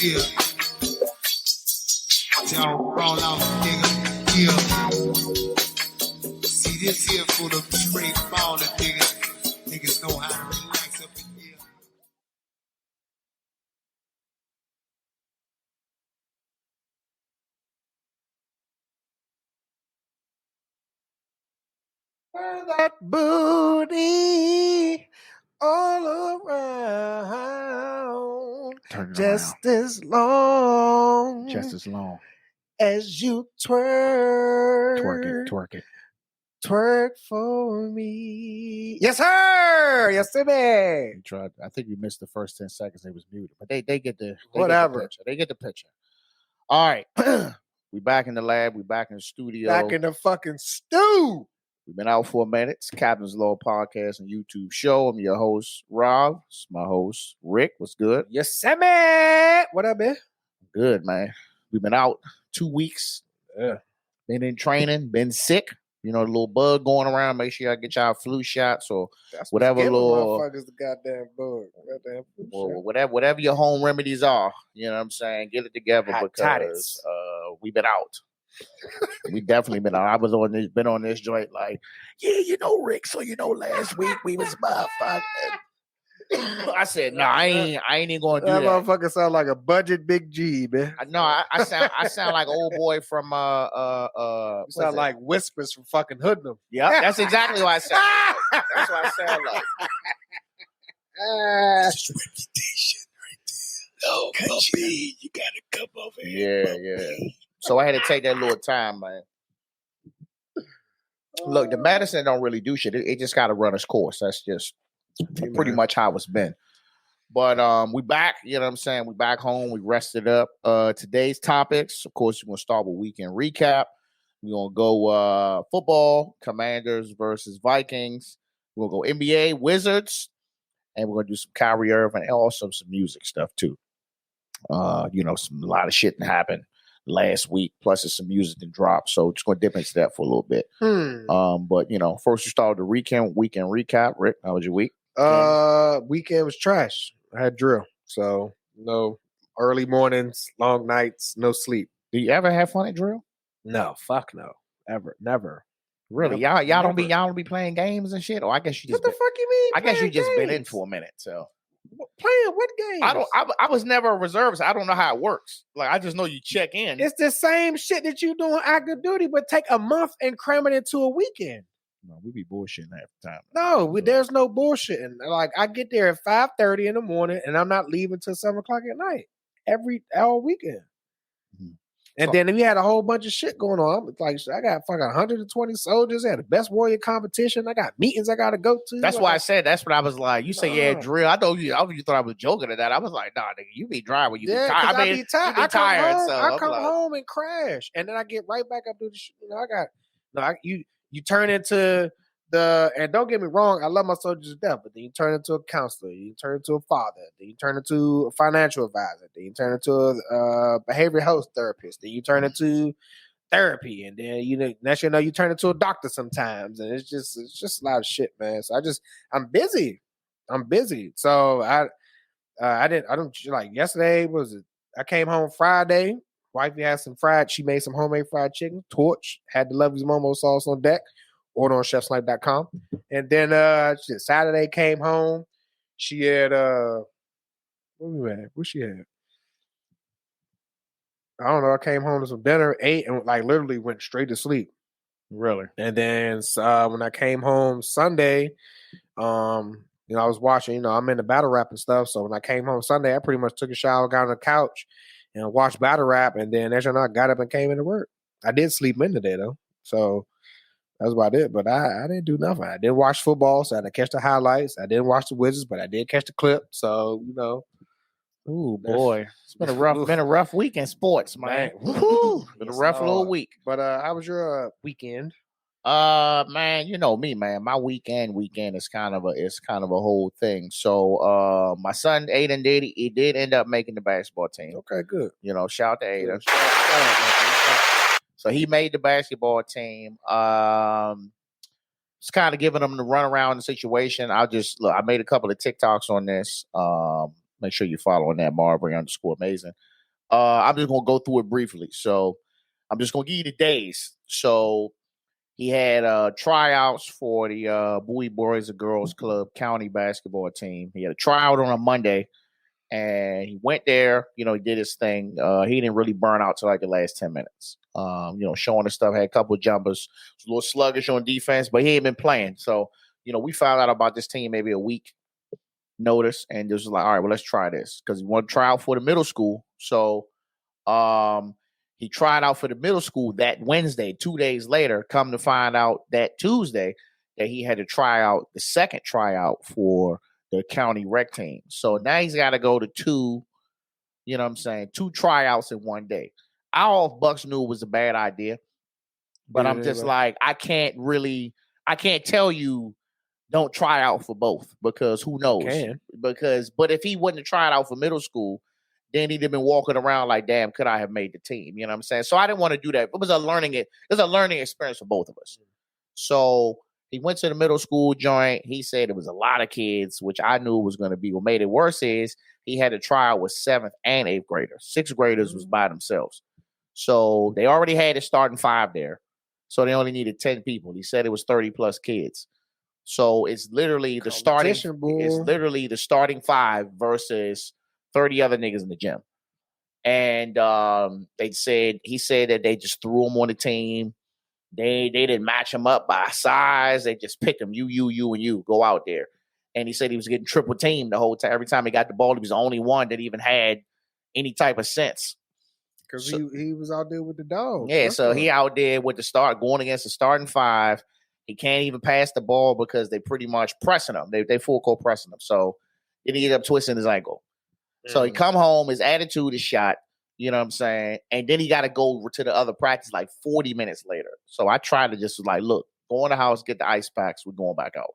Yeah. Y'all roll out, nigga. Yeah. See this here for the straight baller, nigga. Niggas know how to relax up in here. That booty all around, just as long as you twerk for me. Yes, sir. Yes, sir. I think you missed the first 10 seconds. They was muted, but they get the Whatever. They get the picture. All right, we back in the lab. We back in the studio. Back in the fucking stew. We've been out for a minute. It's Captain's Law Podcast and YouTube show. I'm your host, Rob. It's my host, Rick. What's good? Yes, sir, man. What up, man? Good, man. We've been out 2 weeks. Yeah. Been in training, been sick. You know, the little bug going around. Make sure y'all get y'all flu shots or whatever little motherfuckers the goddamn bug. Goddamn flu shot. whatever your home remedies are. You know what I'm saying? Get it together because we've been out. We definitely been out. I was been on this joint like, yeah, you know, Rick. So you know, last week we was motherfucking. I said, no, I ain't even gonna do that. That motherfucker sound like a budget Big G, man. No, I sound like old boy from you sound like Whispers from fucking Hoodlum. Yeah, that's exactly what I sound like. That's what I sound like. This is reputation right there. No, puppy, you gotta come over here. Yeah. So I had to take that little time, man. Look, the medicine don't really do shit. It just got to run its course. That's just pretty much how it's been. But we back. You know what I'm saying? We back home. We rested up. Today's topics, of course, we're going to start with weekend recap. We're going to go football, Commanders versus Vikings. We're going to go NBA, Wizards. And we're going to do some Kyrie Irving and also some music stuff, too. You know, a lot of shit happened last week, plus there's some music that dropped, so just gonna dip into that for a little bit. But you know, first we start the weekend recap. Rick, how was your week? Weekend was trash. I had drill, so no early mornings, long nights, no sleep. Do you ever have fun at drill? No, fuck no, ever, never. Really, never, y'all don't be playing games and shit. Or I guess you just what the fuck you mean? I guess you just games? been in for a minute, so. Playing what games? I was never a reservist. I don't know how it works. Like I just know you check in. It's the same shit that you doing active duty, but take a month and cram it into a weekend. No, we be bullshitting half the time. No, there's no bullshitting. Like I get there at 5:30 in the morning, and I'm not leaving till 7 o'clock at night all weekend. Mm-hmm. And then we had a whole bunch of shit going on. It's like I got fucking 120 soldiers. I had the best warrior competition. I got meetings I got to go to. That's why I said. That's what I was like. You say yeah, drill. I know you thought I was joking at that. I was like, nah, nigga, you be dry when you be tired. I mean, I be tired. I come home and crash, and then I get right back up to the shit. You know, you turn into and don't get me wrong, I love my soldiers to death, but then you turn into a counselor, you turn into a father, then you turn into a financial advisor, then you turn into a behavioral health therapist, then you turn into therapy, and then you turn into a doctor sometimes, and it's just a lot of shit, man. So I'm busy. So I don't like yesterday I came home Friday. Wifey had she made some homemade fried chicken, torch, had the Lovey's Momo sauce on deck. Order on chefslife.com. And then Saturday came home. She had what she had? I don't know. I came home to some dinner, ate, and like literally went straight to sleep. Really? And then when I came home Sunday, I was watching, I'm in the battle rap and stuff. So when I came home Sunday, I pretty much took a shower, got on the couch, and watched battle rap. And then as you know, I got up and came into work. I did sleep in today though. So that's about it, but I didn't do nothing. I didn't watch football, so I had to catch the highlights. I didn't watch the Wizards, but I did catch the clip. So, Ooh, boy. It's been a rough week in sports, man. Been a rough little week. But how was your weekend? Man, you know me, man. My weekend is kind of a whole thing. So my son Aiden did end up making the basketball team. Okay, good. Shout out to Aiden. So he made the basketball team. Just kind of giving them the run around the situation. I made a couple of TikToks on this. Make sure you follow on that Marbury _amazing. I'm just gonna go through it briefly. So I'm just gonna give you the days. So he had tryouts for the Bowie Boys and Girls Club County basketball team. He had a tryout on a Monday, and he went there. He did his thing. He didn't really burn out till like the last 10 minutes. Showing his stuff, had a couple of jumpers. Was a little sluggish on defense, but he ain't been playing. So, we found out about this team maybe a week notice, and just like, all right, well, let's try this because he wanted to try out for the middle school. So, he tried out for the middle school that Wednesday. 2 days later, come to find out that Tuesday that he had to try out the second tryout for the county rec team. So now he's got to go to two, two tryouts in one day. Our Bucks knew it was a bad idea, but I'm just like, I can't tell you don't try out for both because who knows? But if he wouldn't have tried out for middle school, then he'd have been walking around like, damn, could I have made the team? You know what I'm saying? So I didn't want to do that. It was a learning experience for both of us. So he went to the middle school joint. He said it was a lot of kids, which I knew was going to be. What made it worse is he had a trial with 7th and 8th graders. 6th graders was by themselves. So they already had a starting 5 there. So they only needed 10 people. He said it was 30 plus kids. So it's literally the starting. It's literally the starting 5 versus 30 other niggas in the gym. And he said that they just threw him on the team. They didn't match him up by size. They just picked him. You, and you. Go out there. And he said he was getting triple teamed the whole time. Every time he got the ball, he was the only one that even had any type of sense. Because he was out there with the dogs. Yeah, so he out there with the going against the starting 5. He can't even pass the ball because they pretty much pressing him. They full court pressing him. So then he ended up twisting his ankle. So he come home, his attitude is shot, you know what I'm saying? And then he got to go to the other practice like 40 minutes later. So I tried to just like, look, go in the house, get the ice packs. We're going back out.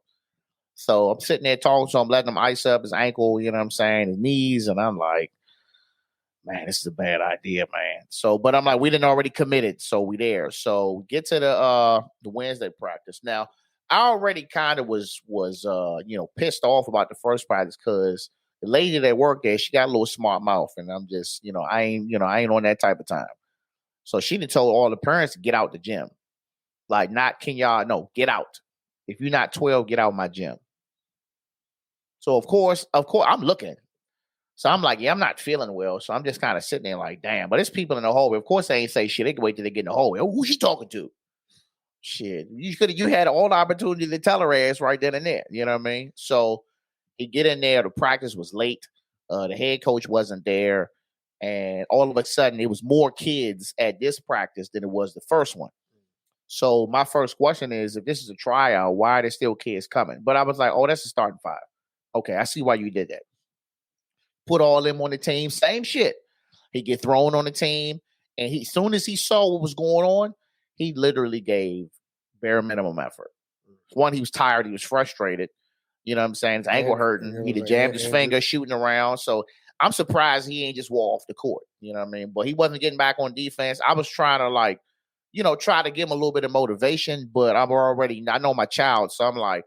So I'm sitting there talking to him, letting him ice up his ankle, you know what I'm saying, his knees. And I'm like, man, this is a bad idea, man. So, but I'm like, we didn't already committed. So we there. So we get to the Wednesday practice. Now, I already kind of was pissed off about the first practice because the lady that worked there, she got a little smart mouth, and I'm just, I ain't on that type of time. So she done told all the parents to get out the gym. Like, not can y'all, no, get out. If you're not 12, get out of my gym. So of course, I'm looking. So I'm like, yeah, I'm not feeling well. So I'm just kind of sitting there like, damn. But there's people in the hallway. Of course, they ain't say shit. They can wait till they get in the hallway. Oh, who's she talking to? Shit, you had all the opportunity to tell her ass right then and there. You know what I mean? So he get in there. The practice was late. The head coach wasn't there. And all of a sudden, it was more kids at this practice than it was the first one. So my first question is, if this is a tryout, why are there still kids coming? But I was like, oh, that's the starting 5. Okay, I see why you did that. Put all them on the team. Same shit. He get thrown on the team. And as soon as he saw what was going on, he literally gave bare minimum effort. One, he was tired. He was frustrated. You know what I'm saying? His ankle hurting. He jammed his finger shooting around. So I'm surprised he ain't just walk off the court. You know what I mean? But he wasn't getting back on defense. I was trying to try to give him a little bit of motivation, but I know my child. So I'm like,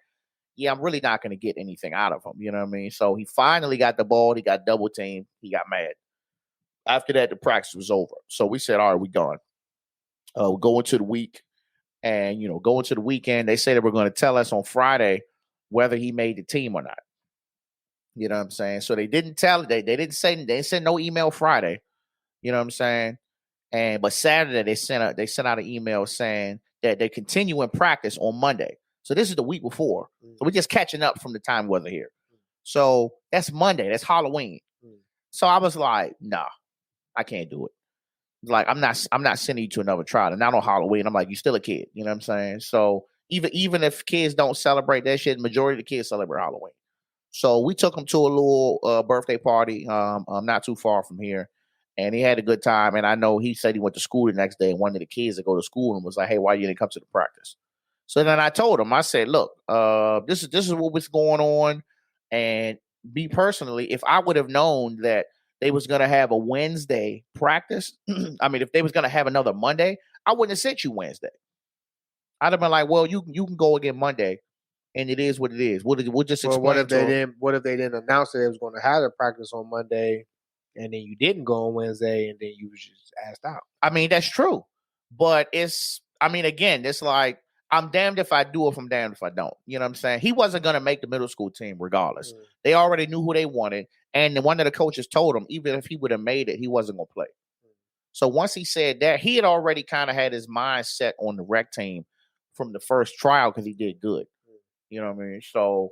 yeah, I'm really not going to get anything out of him. You know what I mean? So he finally got the ball. He got double teamed. He got mad. After that, the practice was over. So we said, all right, we done. We're going to the week. And, going to the weekend, they say they were going to tell us on Friday whether he made the team or not. You know what I'm saying? So they didn't tell, they didn't send no email Friday. You know what I'm saying? But Saturday they sent out an email saying that they continue in practice on Monday. So this is the week before. So we're just catching up from the time we wasn't here. So that's Monday. That's Halloween. So I was like, nah, I can't do it. Like, I'm not sending you to another trial. And not on Halloween. I'm like, you still a kid. You know what I'm saying? So even if kids don't celebrate that shit, majority of the kids celebrate Halloween. So we took him to a little birthday party not too far from here. And he had a good time. And I know he said he went to school the next day. And one of the kids that go to school and was like, hey, why you didn't come to the practice? So then I told him, I said, look, this is what was going on. And me personally, if I would have known that they was going to have a Wednesday practice, I mean, if they was going to have another Monday, I wouldn't have sent you Wednesday. I'd have been like, well, you can go again Monday. And it is what it is. We'll just explain. What if they didn't announce that they was going to have a practice on Monday? and then you didn't go on Wednesday, and then you was just asked out. I mean, that's true. But again, it's like, I'm damned if I do, if I'm damned if I don't. You know what I'm saying? He wasn't going to make the middle school team regardless. They already knew who they wanted. And one of the coaches told him, even if he would have made it, he wasn't going to play. So once he said that, he had already kind of had his mind set on the rec team from the first trial because he did good. You know what I mean? So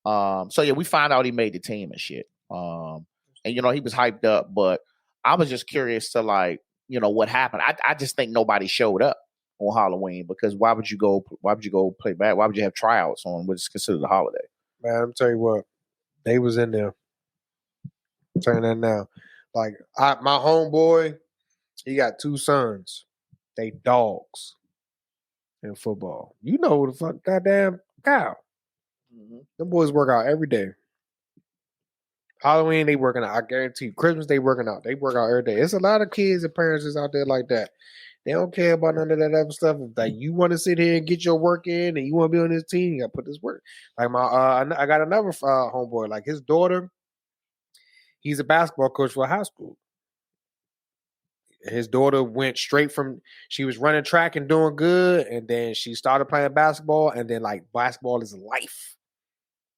yeah, we found out he made the team and shit. And, he was hyped up. But I was just curious to, like, what happened. I just think nobody showed up on Halloween, because why would you go play back? Why would you have tryouts on what's considered a holiday? Man, I'm tell you what, they was in there. I'm saying that now. Like, my homeboy, he got 2 sons. They dogs in football. You know who the fuck, goddamn Kyle. Them boys work out every day. Halloween, they working out. I guarantee you. Christmas, they working out. They work out every day. It's a lot of kids and parents that's out there like that. They don't care about none of that other stuff. If, like, you want to sit here and get your work in, and you want to be on this team, you got to put this work. Like, I got another homeboy. Like, his daughter, he's a basketball coach for a high school. His daughter went straight from, she was running track and doing good, and then she started playing basketball, and then, like, basketball is life.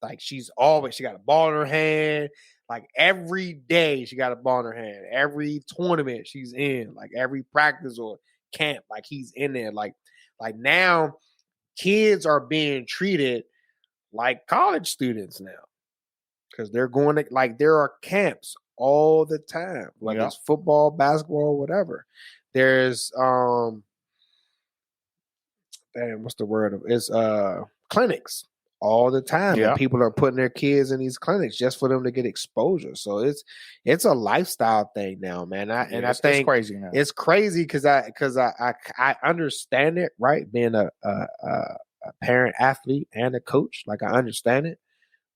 Like, she got a ball in her hand. Like, every day she got a ball in her hand. Every tournament she's in, like every practice or camp, like he's in there. Like now kids are being treated like college students now. Because they're going to, like, there are camps all the time. Whether it's football, basketball, whatever. There's what's the word? It's clinics all the time. Yeah. And people are putting their kids in these clinics just for them to get exposure. So it's a lifestyle thing now, man. I think it's crazy now. It's crazy because I understand it, right? Being a parent athlete and a coach, like, I understand it.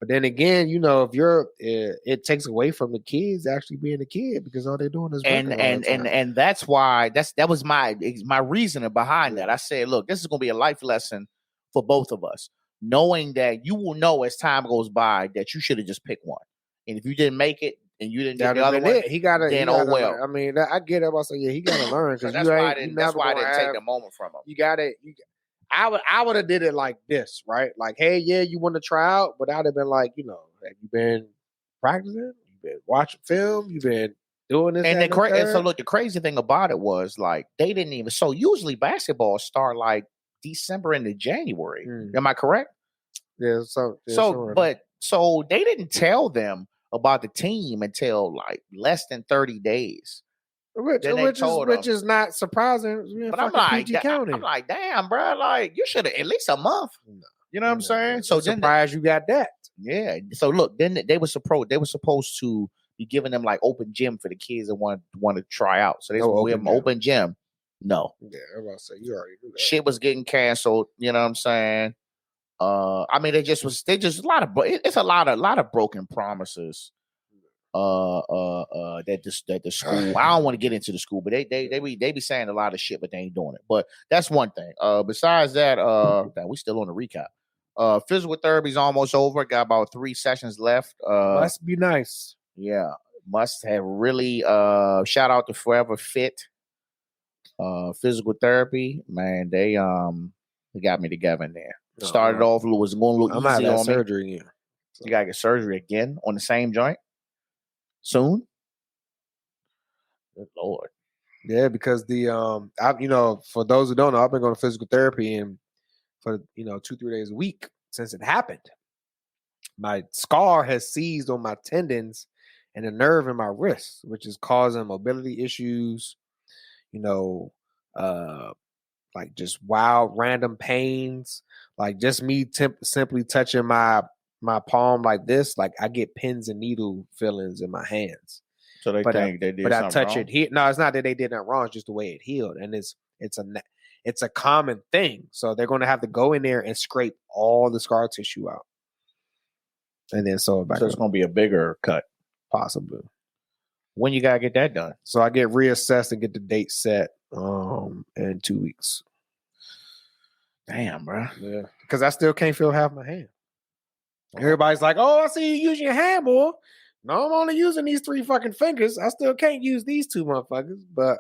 But then again, if it takes away from the kids actually being a kid, because all they're doing is and that's why that was my reasoning behind that. I said, look, this is going to be a life lesson for both of us, knowing that you will know as time goes by that you should have just picked one, and if you didn't make it and you didn't get the other one, he got to. Well. I mean, I get it. I say, yeah, he got to learn, because that's why I didn't take the moment from him. You got it. I would have did it like this, right? Like, hey, yeah, you want to try out, but I'd have been like, have you been practicing? You've been watching film? You've been doing this? And so look, the crazy thing about it was, like, they didn't even. So usually basketball start like December into January. Am I correct? Yeah. So they didn't tell them about the team until like less than 30 days. Which is not surprising. But I'm like, damn, bro, like, you should have at least a month. You know what I'm saying? So then, surprised you got that. Yeah. So look, then they were supposed to be giving them like open gym for the kids that want to try out. So they give them open gym. No. Yeah, I'm about to say, you already knew that. Shit was getting canceled. You know what I'm saying? I mean, it's a lot of broken promises. That the school, I don't want to get into the school, but they be saying a lot of shit, but they ain't doing it. But that's one thing. Besides that, we still on the recap. Physical therapy's almost over. Got about 3 sessions left. Must be nice. Yeah, must have really. Shout out to Forever Fit. Physical therapy, man. They got me together in there. Started off, was going a little easy on surgery again. You gotta get surgery again on the same joint soon. Good Lord. Yeah, because for those who don't know, I've been going to physical therapy and for 2-3 days a week since it happened. My scar has seized on my tendons and a nerve in my wrist, which is causing mobility issues. Like just wild random pains. Like just me simply touching my palm like this, like I get pins and needle feelings in my hands. So they think they did something wrong? But I touch it here. No, it's not that they did nothing wrong. It's just the way it healed, and it's a common thing. So they're going to have to go in there and scrape all the scar tissue out, and then sew it back. So it's going to be a bigger cut, possibly. When you gotta get that done? So I get reassessed and get the date set in 2 weeks. Damn, bro. Yeah, because I still can't feel half my hand. Everybody's like, "Oh, I see you using your hand more." No, I'm only using these 3 fucking fingers. I still can't use these 2 motherfuckers, but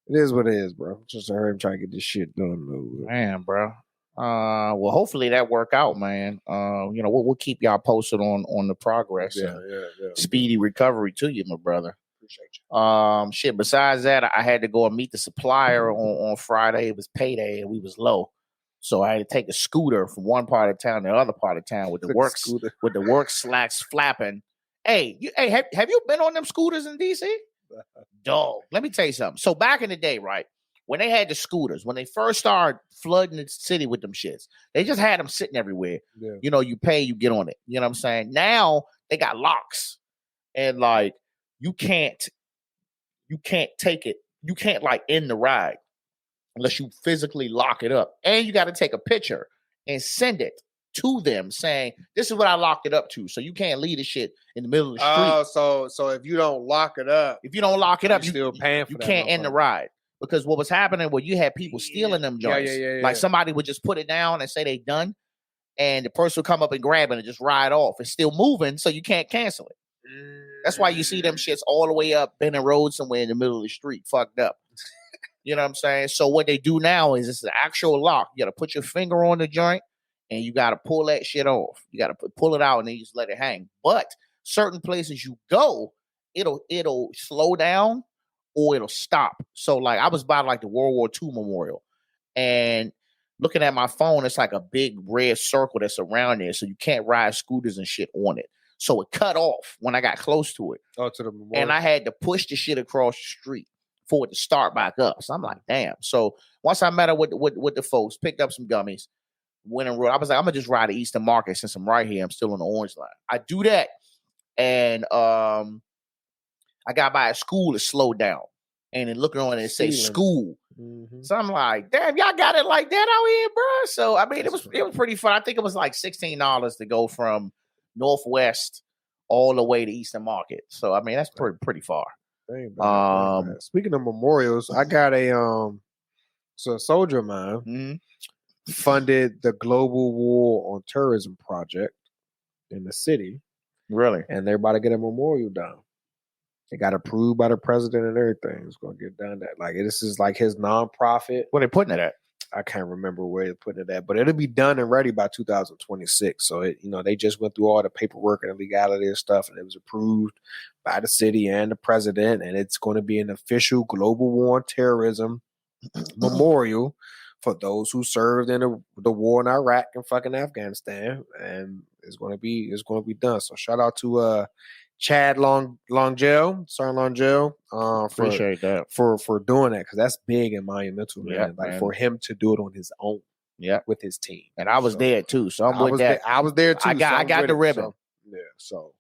it is what it is, bro. Just heard him trying to get this shit done. Man, bro. Well, hopefully that work out, man. We'll keep y'all posted on the progress. Yeah. Speedy recovery to you, my brother. Appreciate you. Besides that, I had to go and meet the supplier on Friday. It was payday and we was low. So I had to take a scooter from one part of town to the other part of town with the work slacks flapping. Hey, have you been on them scooters in DC? Dog, let me tell you something. So back in the day, right, when they had the scooters, when they first started flooding the city with them shits, they just had them sitting everywhere. Yeah. You pay, you get on it. You know what I'm saying? Now they got locks, and like you can't take it. You can't like end the ride unless you physically lock it up, and you got to take a picture and send it to them saying, this is what I locked it up to. So you can't leave the shit in the middle of the street. So if you don't lock it up, you still paying for you that. You can't end the ride. Because what was happening was you had people stealing them joints. Like somebody would just put it down and say they done, and the person would come up and grab it and just ride off. It's still moving, so you can't cancel it. That's why you see them shits all the way up Benning Road somewhere in the middle of the street, fucked up. You know what I'm saying? So what they do now is it's an actual lock. You got to put your finger on the joint, and you got to pull that shit off. You got to pull it out, and then you just let it hang. But certain places you go, it'll slow down or it'll stop. So like I was by like the World War II Memorial, and looking at my phone, it's like a big red circle that's around there, so you can't ride scooters and shit on it. So it cut off when I got close to it. Oh, to the memorial. And I had to push the shit across the street for it to start back up. So I'm like, damn. So once I met up with the folks, picked up some gummies, went and rode. I was like, I'm gonna just ride the Eastern Market since I'm right here. I'm still on the orange line. I do that, and I got by a school to slow down, and then looking on it, it say school. Mm-hmm. So I'm like, damn, y'all got it like that out here, bro. So I mean, it was pretty fun. I think it was like $16 to go from Northwest all the way to Eastern Market. So I mean, that's pretty far. Speaking of memorials, I got a soldier of mine funded the Global War on Terrorism project in the city. Really? And they're about to get a memorial done. It got approved by the president and everything. It's going to get done. That like this is like his nonprofit. Where they putting it at? I can't remember where they're putting it at, but it'll be done and ready by 2026. So they just went through all the paperwork and the legality and stuff, and it was approved by the city and the president, and it's going to be an official Global War on Terrorism memorial for those who served in the war in Iraq and fucking Afghanistan, and it's going to be done. So shout out to Chad Longell, Sergeant Longell, appreciate that for doing that, because that's big and monumental, man. Man. For him to do it on his own, with his team. And I was there too, so I was there too. I got the ribbon. So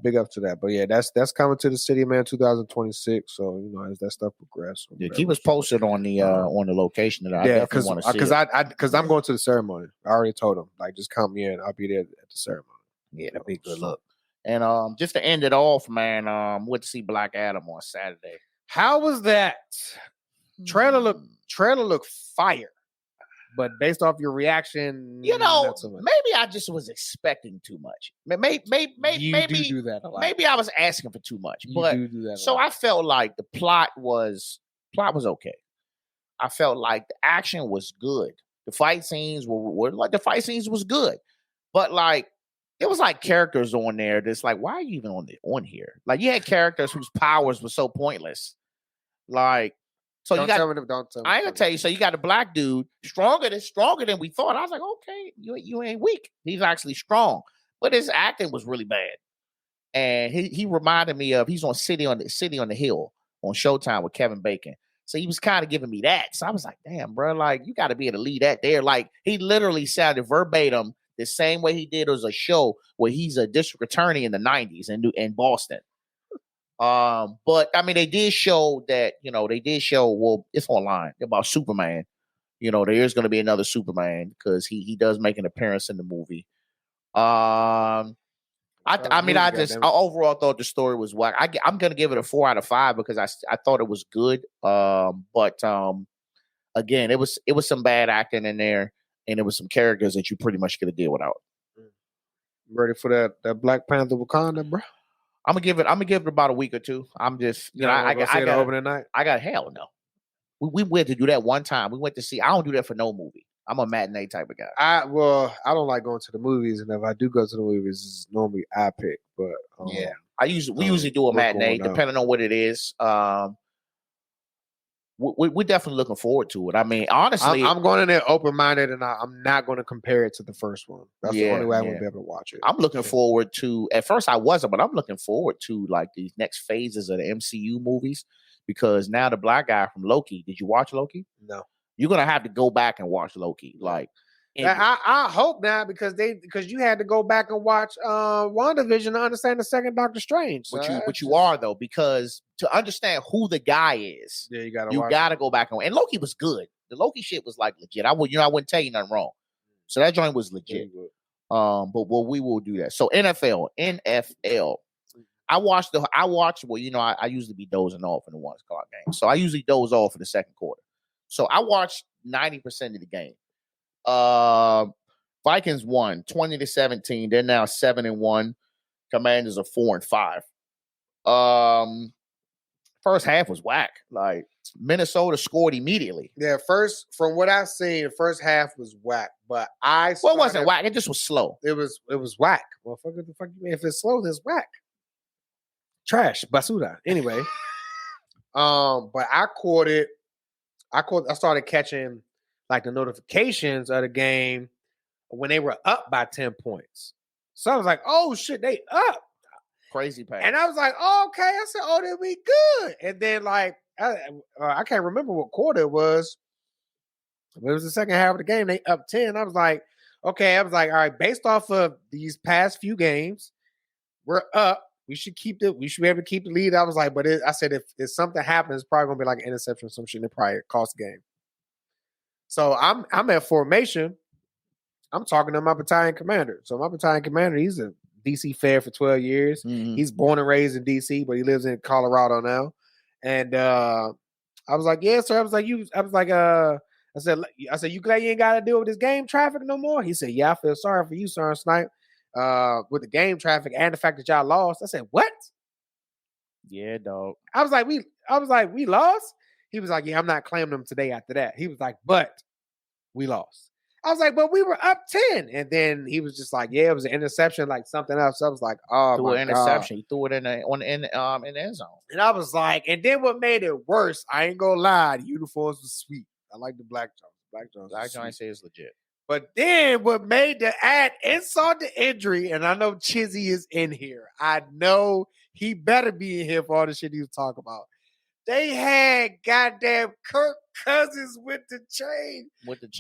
big up to that. But yeah, that's coming to the city, man. 2026. So as that stuff progresses. Yeah, keep us posted on the location that I definitely want to see. Because I'm going to the ceremony. I already told him, like, just count me in. I'll be there at the ceremony. Yeah, that'd be a good look. And just to end it off, man, went to see Black Adam on Saturday. How was that? Trailer look fire. But based off your reaction, not so much. Maybe I just was expecting too much. Maybe do that a lot. Maybe I was asking for too much. You do that so I felt like the plot was okay. I felt like the action was good. The fight scenes was good. But like there was like characters on there that's like, why are you even on here? Like you had characters whose powers were so pointless. Like so don't tell me. I ain't gonna tell you. So you got a black dude stronger than we thought. I was like, okay, you ain't weak. He's actually strong, but his acting was really bad. And he reminded me of he's on City on the Hill on Showtime with Kevin Bacon. So he was kind of giving me that. So I was like, damn, bro, like you got to be able to lead that there. Like he literally sounded verbatim the same way he did as a show where he's a district attorney in the 90s in Boston. But I mean, they did show, well, it's online about Superman. There is going to be another Superman because he does make an appearance in the movie. I overall thought the story was whack. I'm going to give it a 4 out of 5 because I thought it was good. But again, it was some bad acting in there, and there was some characters that you pretty much could have did without. Ready for that Black Panther Wakanda, bro? I'm gonna give it about a week or two. I'm just, I got opening night. I got hell no. We went to do that one time. We went to see. I don't do that for no movie. I'm a matinee type of guy. I don't like going to the movies, and if I do go to the movies, it's normally I pick. But yeah, we usually do a matinee depending on what it is. We're definitely looking forward to it. I mean, honestly, I'm going in there open minded, and I'm not going to compare it to the first one. That's the only way I'm going to be able to watch it. I'm looking forward to. At first, I wasn't, but I'm looking forward to like these next phases of the MCU movies because now the black guy from Loki. Did you watch Loki? No. You're gonna have to go back and watch Loki. Like, I hope not because you had to go back and watch WandaVision to understand the second Doctor Strange. So but you are though, because to understand who the guy is, you gotta go back and Loki was good. The Loki shit was like legit. I wouldn't tell you nothing wrong. So that joint was legit. But we will do that. So NFL. I usually be dozing off in the 1 o'clock game. So I usually doze off in the second quarter. So I watched 90% of the game. Vikings won 20-17. They're now 7-1. Commanders are 4-5. First half was whack. Like Minnesota scored immediately. Yeah, from what I've seen, the first half was whack. But it wasn't whack. It just was slow. It was whack. Well, fuck the fuck you mean? If it's slow, then it's whack. Trash, basura. Anyway, but I caught it. I started catching like the notifications of the game when they were up by 10 points. So I was like, oh shit, they up. Crazy pass. And I was like, oh, okay. I said, oh, then we good. And then like, I can't remember what quarter it was. But it was the second half of the game. They up 10. I was like, okay. I was like, all right, based off of these past few games, we're up. We should be able to keep the lead. I was like, but I said, if something happens, it's probably gonna be like an interception or some shit. It probably cost the game. So I'm at formation. I'm talking to my battalion commander. So my battalion commander, he's a DC fair for 12 years. Mm-hmm. He's born and raised in DC, but he lives in Colorado now. And I was like, yeah, sir. I said, you glad you ain't got to deal with this game traffic no more? He said, yeah, I feel sorry for you, sir, Snipe. With the game traffic and the fact that y'all lost. I said, what? Yeah, dog. I was like, we lost? He was like, yeah, I'm not claiming them today after that. He was like, but we lost. I was like, but we were up 10. And then he was just like, yeah, it was an interception, like something else. I was like, oh, my interception. God. He threw it in the end zone. And I was like, and then what made it worse, I ain't gonna lie, the uniforms were sweet. I like the black Jones. Black Jones is legit. But then what made the add insult to injury, and I know Chizzy is in here. I know he better be in here for all the shit he was talking about. They had goddamn Kirk Cousins with the chain.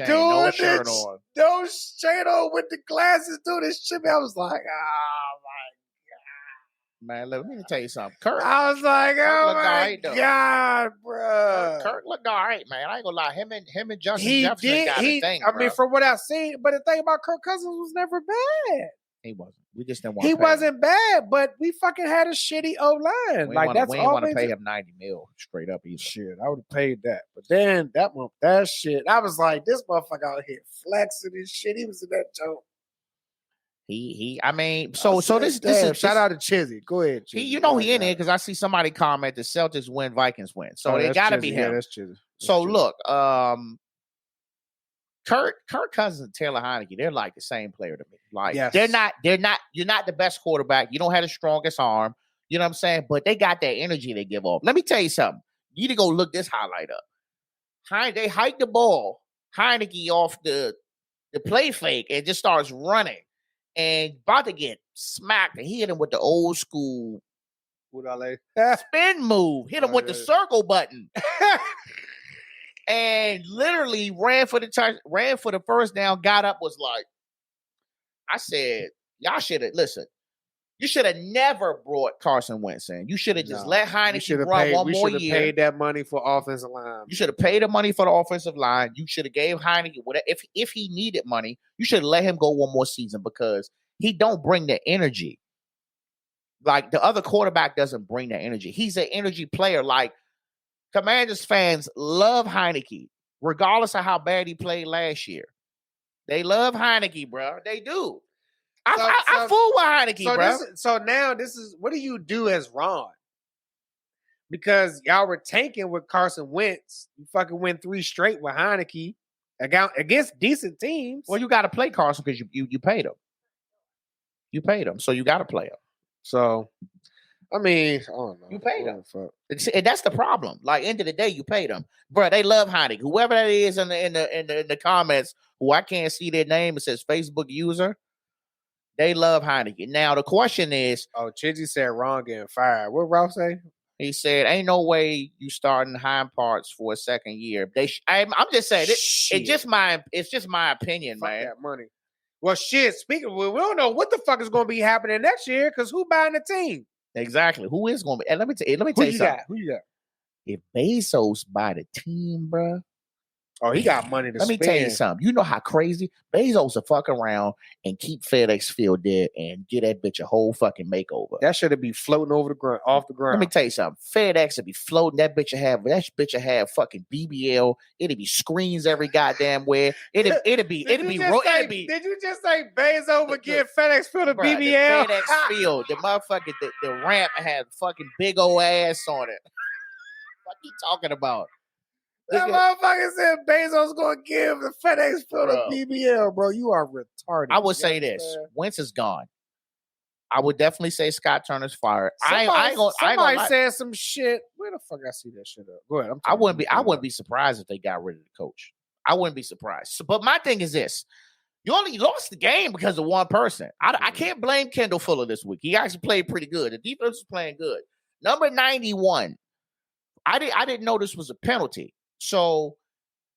No shirt on. No shirt on with the glasses doing this shit. I was like, oh my God. Man, let me tell you something. Kirk. I was like, oh my God, bro. Kirk looked all right, man. I ain't gonna lie. Him and Justin Jefferson got a thing, I mean, from what I've seen, but the thing about Kirk Cousins was never bad. He wasn't. We just didn't want. He wasn't bad, but we fucking had a shitty O-line. We didn't want to pay him $90 million straight up either. Shit, I would have paid that. But then that shit, I was like, this motherfucker out here flexing and shit. He was in that joke. This is shout out to Chizzy. Go ahead, Chizzy. He in here because I see somebody comment the Celtics win, Vikings win. So it got to be him. Yeah, that's Chizzy. So look, Kirk Cousins and Taylor Heineke, they're like the same player to me. Like they're not. You're not the best quarterback. You don't have the strongest arm. You know what I'm saying? But they got that energy they give off. Let me tell you something. You need to go look this highlight up. They hike the ball, Heineke off the play fake and just starts running and about to get smacked. And he hit him with the old school spin move. Hit him with the circle button. And literally ran for the first down, got up, was like, I said, y'all should have, listen, you should have never brought Carson Wentz in. You should have just let Heineke run one more year. We should have paid that money for offensive line. You should have paid the money for the offensive line. You should have gave Heineke whatever. If he needed money, you should have let him go one more season because he don't bring the energy. Like the other quarterback doesn't bring that energy. He's an energy player. Like Commanders fans love Heineke, regardless of how bad he played last year. They love Heineke, bro. They do. I fool with Heineke, bro. So now this is what do you do as Ron? Because y'all were tanking with Carson Wentz. You fucking win 3 straight with Heineke against decent teams. Well, you got to play Carson because you paid him. You paid him, so you got to play him. So, I mean, I don't know. You paid him. And that's the problem. Like, end of the day, you paid him, bro. They love Heineke. Whoever that is in the comments, who I can't see their name, it says Facebook user. They love Heineke. Now the question is, Chidgy said Ron getting fired. What Ralph say? He said, "Ain't no way you starting Hind Parts for a second year." I'm just saying, it's just my opinion, Fuck man. That money. Well, shit. Speaking of, we don't know what the fuck is going to be happening next year because who buying the team? Exactly. Who is going to be? And let me tell you something. Who you got? If Bezos buy the team, bro. Oh, he got money to spend. Let me tell you something. You know how crazy Bezos will fuck around and keep FedEx Field there and get that bitch a whole fucking makeover. That should be floating off the ground. Let me tell you something. FedEx would be floating. That bitch will have fucking BBL. It'd be screens every goddamn where. It'd be. Did you just say Bezos would give FedEx Field a BBL? The FedEx Field. The motherfucking the ramp had fucking big old ass on it. What you talking about? That motherfucker said Bezos gonna give the FedEx Field a BBL, bro. You are retarded. I would say this: Wentz is gone. I would definitely say Scott Turner's fired. Somebody said some shit. Where the fuck I see that shit up? Go ahead. I wouldn't be surprised if they got rid of the coach. I wouldn't be surprised. So, but my thing is this: you only lost the game because of one person. I can't blame Kendall Fuller this week. He actually played pretty good. The defense was playing good. Number 91. I didn't know this was a penalty. So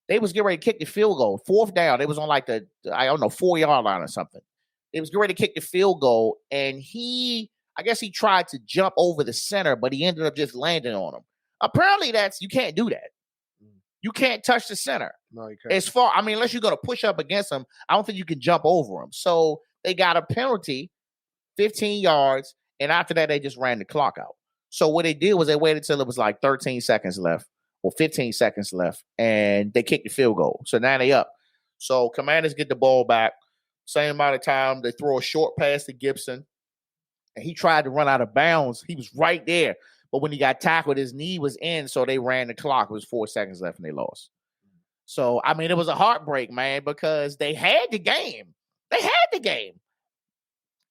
they was getting ready to kick the field goal. 4th down. They was on like the 4-yard line or something. They was getting ready to kick the field goal. And I guess he tried to jump over the center, but he ended up just landing on him. Apparently you can't do that. You can't touch the center. No, you can't. Unless you're going to push up against him, I don't think you can jump over him. So they got a penalty, 15 yards. And after that, they just ran the clock out. So what they did was they waited till it was like 13 seconds left. Or 15 seconds left, and they kick the field goal. So now they up. So Commanders get the ball back. Same amount of time. They throw a short pass to Gibson, and he tried to run out of bounds. He was right there. But when he got tackled, his knee was in, so they ran the clock. It was 4 seconds left, and they lost. So, it was a heartbreak, man, because they had the game.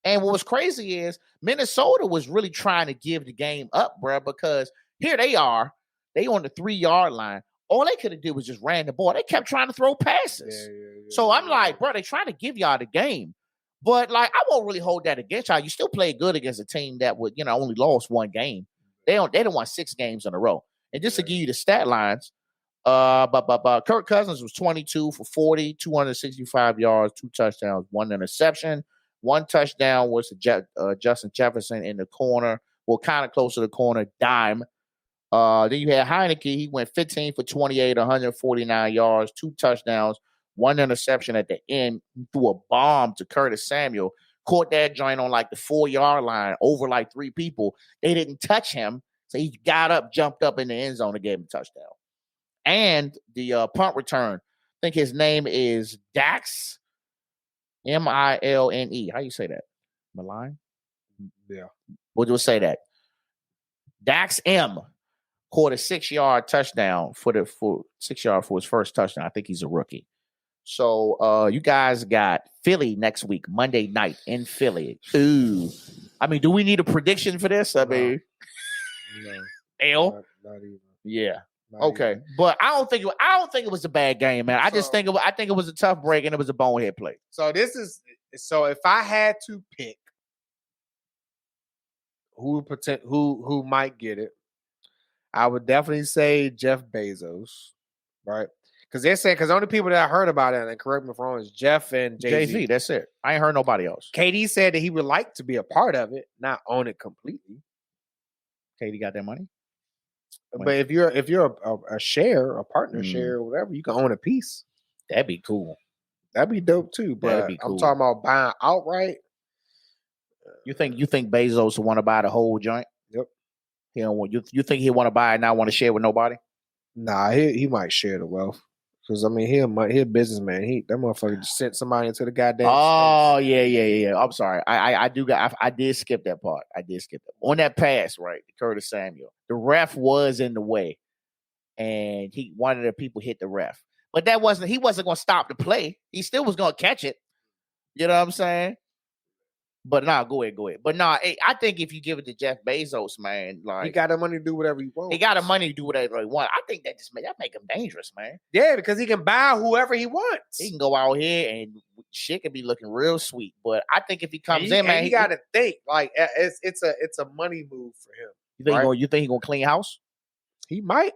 And what was crazy is Minnesota was really trying to give the game up, bro, because here they are. They on the 3-yard line. All they could have did was just ran the ball. They kept trying to throw passes. So I'm like, bro, they trying to give y'all the game. But I won't really hold that against y'all. You still play good against a team that would, only lost 1 game. They don't won 6 games in a row. And just to give you the stat lines, but Kirk Cousins was 22 for 40, 265 yards, 2 touchdowns, 1 interception. 1 touchdown was to Justin Jefferson in the corner. Well, kind of close to the corner, dime. Then you had Heineke. He went 15 for 28, 149 yards, 2 touchdowns, 1 interception at the end. He threw a bomb to Curtis Samuel. Caught that joint on like the 4-yard line over like 3 people. They didn't touch him. So he got up, jumped up in the end zone and gave him a touchdown. And the punt return, I think his name is Dax, Milne. How you say that? Malign? Yeah. We'll just say that. Dax M. Caught a 6-yard touchdown for 6-yard for his first touchdown. I think he's a rookie. So you guys got Philly next week, Monday night in Philly. Ooh. Do we need a prediction for this? No. L? Not even. Yeah. Not okay. even. But I don't think it was a bad game, man. I think it was a tough break and it was a bonehead play. So if I had to pick who might get it, I would definitely say Jeff Bezos, right? Because the only people that I heard about it, and correct me if I'm wrong, is Jeff and Jay-Z. That's it. I ain't heard nobody else. KD said that he would like to be a part of it, not own it completely. KD got that money? But if you're a share, a partner share, or whatever, you can own a piece. That'd be cool. That'd be dope too. But cool. I'm talking about buying outright. You think Bezos will want to buy the whole joint? Yep. You think he want to buy it and not want to share with nobody? Nah, he might share the wealth. Because I mean, he a businessman. That motherfucker just sent somebody into the goddamn. Oh space. yeah. I'm sorry. I did skip that part. On that pass, right? Curtis Samuel. The ref was in the way, and one of the people hit the ref. But he wasn't going to stop the play. He still was going to catch it. You know what I'm saying? But go ahead. But I think if you give it to Jeff Bezos, man, like he got the money to do whatever he wants. He got the money to do whatever he wants. I think that make him dangerous, man. Yeah, because he can buy whoever he wants. He can go out here and shit can be looking real sweet. But I think if he comes in, man, he got to think like it's a money move for him. You think he gonna clean house? He might.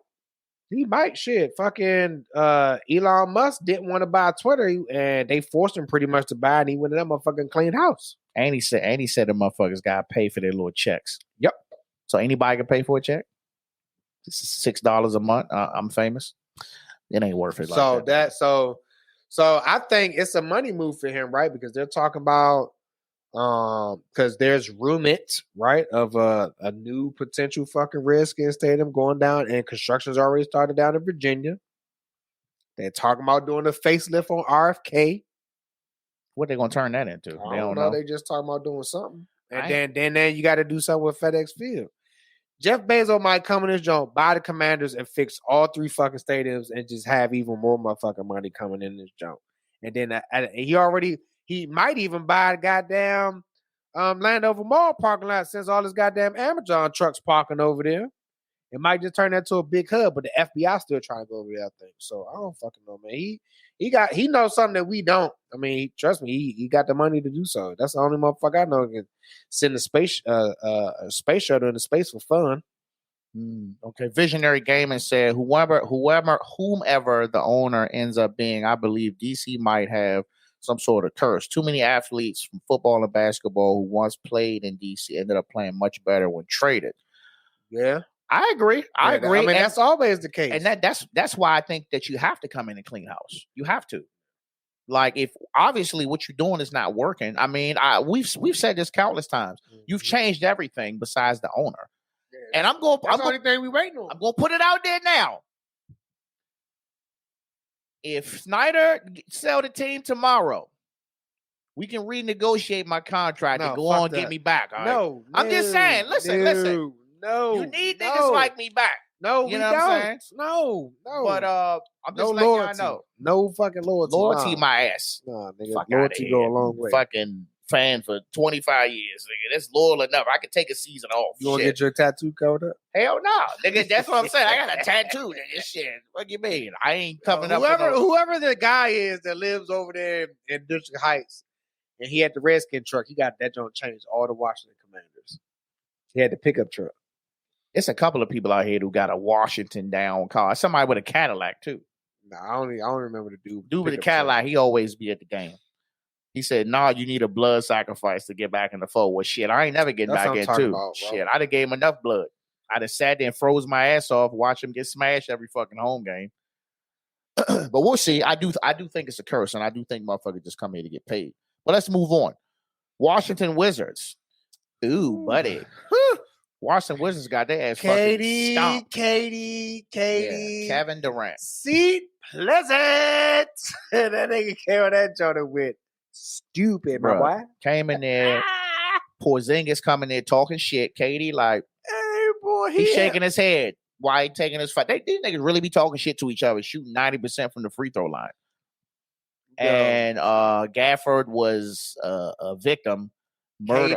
Shit. Fucking Elon Musk didn't want to buy Twitter, and they forced him pretty much to buy it, and he went to that motherfucking clean house. And he said the motherfuckers gotta pay for their little checks. Yep. So anybody can pay for a check. This is $6 a month. I'm famous. It ain't worth it. So I think it's a money move for him, right? Because they're talking about because there's rumors, right, of a new potential fucking Redskins stadium going down, and construction's already started down in Virginia. They're talking about doing a facelift on RFK. What they gonna turn that into? I don't know. They just talking about doing something, and then you got to do something with FedEx Field. Jeff Bezos might come in this joint, buy the Commanders, and fix all 3 fucking stadiums, and just have even more motherfucking money coming in this joint. And then he might even buy the goddamn Landover Mall parking lot, since all his goddamn Amazon trucks parking over there. It might just turn that to a big hub, but the FBI still trying to go over there, I think. So I don't fucking know, man. He knows something that we don't. I mean, trust me, he got the money to do so. That's the only motherfucker I know can send a space shuttle into space for fun. Okay, Visionary Gaming said whomever the owner ends up being, I believe DC might have some sort of curse. Too many athletes from football and basketball who once played in DC ended up playing much better when traded. Yeah. I agree. I agree. I mean, that's always the case. And that's why I think that you have to come in and clean house. You have to. Like, if obviously what you're doing is not working. I mean, we've said this countless times. Mm-hmm. You've changed everything besides the owner. Yeah, and I'm the only thing we waiting on. I'm going to put it out there now. If Snyder sell the team tomorrow, we can renegotiate my contract and go on and get me back. All right? No, I'm just saying. Listen. No, you need niggas like me back. No, you know what I'm saying? No. But I'm just letting y'all know. No fucking loyalty. Loyalty, my ass. Nah, nigga. Loyalty go a long way. Fucking fan for 25 years, nigga. That's loyal enough. I could take a season off. You want to get your tattoo covered up? Hell no, nigga. That's what I'm saying. I got a tattoo, nigga. Shit. What you mean? I ain't coming up. Whoever the guy is that lives over there in District Heights, and he had the Redskin truck, he got that joint changed all the Washington Commanders. He had the pickup truck. It's a couple of people out here who got a Washington down car. Somebody with a Cadillac too. Nah, I don't remember the dude. Dude with a Cadillac, he always be at the game. He said, "Nah, you need a blood sacrifice to get back in the fold." Well, shit, I ain't never getting back in too. Shit, I'd have gave him enough blood. I'd have sat there and froze my ass off, watch him get smashed every fucking home game. But we'll see. I do think it's a curse, and I do think motherfuckers just come here to get paid. But let's move on. Washington Wizards. Ooh, buddy. Washington Wizards got their ass fucking stomped. Katie. Yeah, Kevin Durant. Seat pleasant. That nigga came on that Jordan with stupid, my boy. Came in there. Porzingis coming there talking shit. Katie like, hey, boy. He's shaking his head. Why he taking his fight? These niggas really be talking shit to each other, shooting 90% from the free throw line. And Gafford was a victim. Murder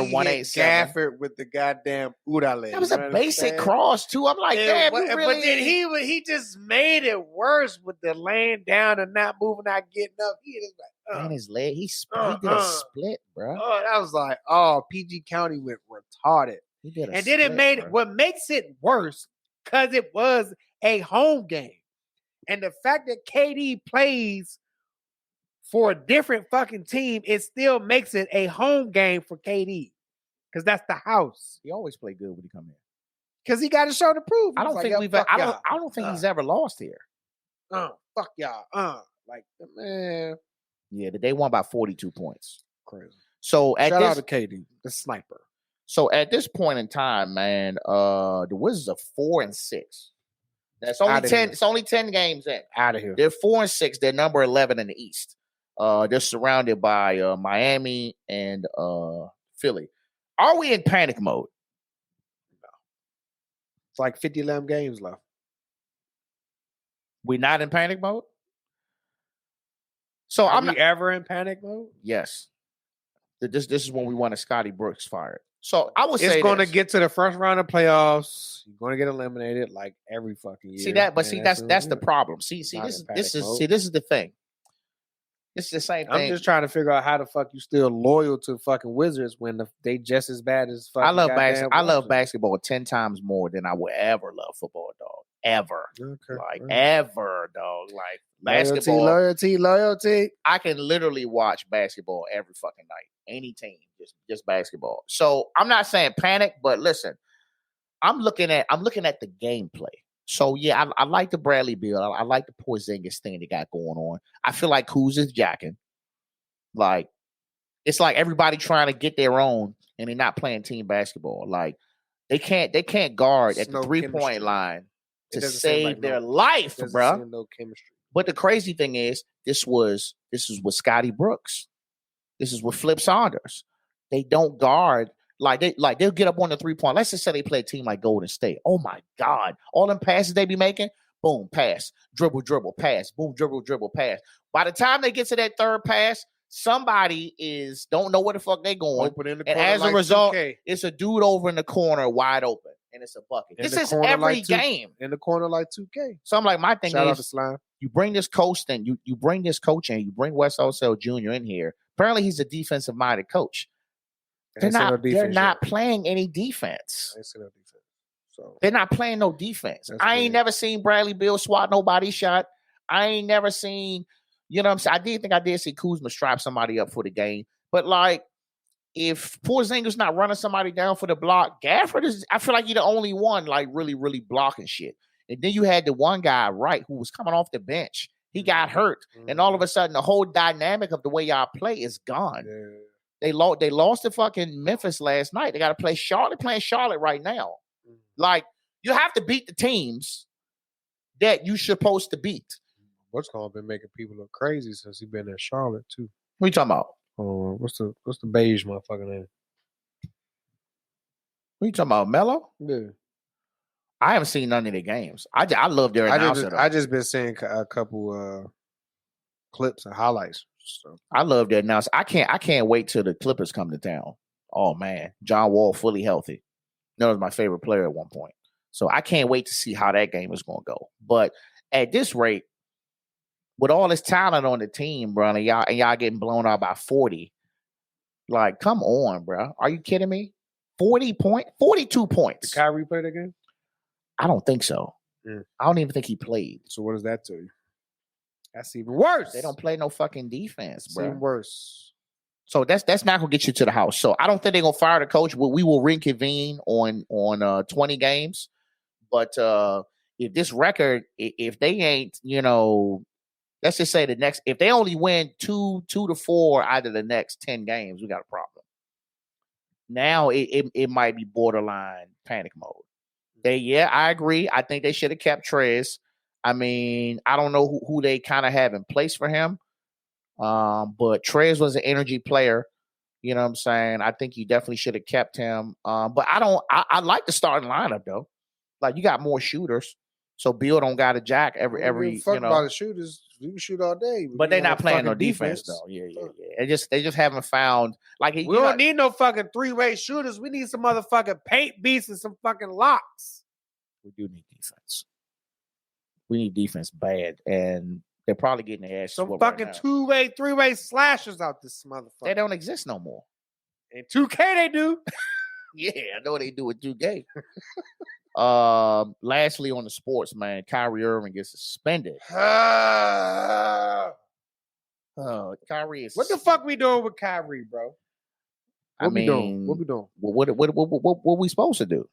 187. Gafford with the goddamn Udale. That was a basic cross too. I'm like, damn, but then he just made it worse with the laying down and not moving, not getting up. He just like, man, his leg, he did a split, bro. Oh, that was like, PG County went retarded. He did and then it made it. What makes it worse because it was a home game, and the fact that KD plays for a different fucking team, it still makes it a home game for KD. Because that's the house. He always played good when he come in. Because he got to show the proof. I don't think he's ever lost here. Fuck y'all. Like, man. Yeah, they won by 42 points. Crazy. So shout out to KD, the sniper. So at this point in time, man, the Wizards are 4-6. That's only Outta 10. here. It's only 10 games in. Out of here. They're 4-6. They're number 11 in the East. They're surrounded by Miami and Philly. Are we in panic mode? It's like 50 games left. We're not in panic mode? So Are I'm we not ever in panic mode? Yes. This is when we wanted Scotty Brooks fired. So I would say It's going to this. get to the first round of playoffs. You're going to get eliminated like every fucking year. See that, but that's the problem. See Not this in panic is mode. this is the thing. This is the same thing. I'm just trying to figure out how the fuck you still loyal to fucking Wizards when they just as bad as fucking. I love goddamn basketball. I love Washington. basketball 10 times more than I would ever love football, dog. Ever. Okay. Like all right. ever, dog. Like basketball. Loyalty. I can literally watch basketball every fucking night. Any team, just basketball. So I'm not saying panic, but listen, I'm looking at the gameplay. So yeah, I like the Bradley Beal. I like the Porzingis thing they got going on. I feel like Kuz is jacking. Like it's like everybody trying to get their own, and they're not playing team basketball. Like they can't guard at the 3-point line to save their life, bro. No chemistry. But the crazy thing is, this is with Scotty Brooks. This is with Flip Saunders. They don't guard they'll get up on the 3-point. Let's just say they play a team like Golden State. Oh my God. All them passes they be making, boom, pass, dribble, pass, boom, dribble, pass. By the time they get to that third pass, somebody don't know where the fuck they going. And as a result, 2K. it's a dude over in the corner wide open. And it's a bucket. This is every game. In the corner like 2K. So I'm like, my thing Shout out to is, Slime. you bring this coach in, you bring this coach in, you bring Wes Osell Jr. in here. Apparently he's a defensive-minded coach. They're not playing any defense. So they're not playing no defense. I ain't never seen Bradley Beal swat nobody shot. I ain't never seen, you know what I'm saying? I did see Kuzma strap somebody up for the game. But like, if Porzingis not running somebody down for the block, Gafford I feel like he's the only one like really, really blocking shit. And then you had the one guy, right, who was coming off the bench. He got hurt. And all of a sudden, the whole dynamic of the way y'all play is gone. Yeah. They lost to fucking Memphis last night. They got to play Charlotte. Playing Charlotte right now. Like, you have to beat the teams that you supposed to beat. What's called been making people look crazy since he been in Charlotte too. What are you talking about? What's the beige motherfucker name? What are you talking about? Melo? Yeah. I haven't seen none of their games. I love their announcer. I just been seeing a couple clips and highlights. So. I love their announcer. I can't wait till the Clippers come to town. Oh man, John Wall fully healthy. That was my favorite player at one point. So I can't wait to see how that game is going to go. But at this rate, with all this talent on the team, bro, and y'all getting blown out by 40, like, come on, bro. Are you kidding me? 42 points. Did Kyrie play that game? I don't think so. I don't even think he played. So what does that tell you? That's even worse. They don't play no fucking defense, bro. Even worse. So that's not gonna get you to the house. So I don't think they're gonna fire the coach. We will reconvene on 20 games. But if this record, if they ain't, let's just say if they only win 2 to 4 out of the next 10 games, we got a problem. Now it might be borderline panic mode. I agree. I think they should have kept Trez. I mean, I don't know who they kind of have in place for him. But Trez was an energy player. You know what I'm saying? I think you definitely should have kept him. But I like the starting lineup though. Like, you got more shooters. So Bill don't got a jack every fuck about the shooters. You can shoot all day. But they're not playing no defense though. Yeah. They just haven't found we don't need no fucking 3-way shooters. We need some motherfucking paint beasts and some fucking locks. We do need defense. We need defense bad, and they're probably getting their ass some fucking right 2-way, 3-way slashers out this motherfucker. They don't exist no more. In 2K they do. Yeah, I know they do with 2K. Lastly, on the sports, man, Kyrie Irving gets suspended. Kyrie is. What the fuck we doing with Kyrie, bro? What we doing? What we supposed to do?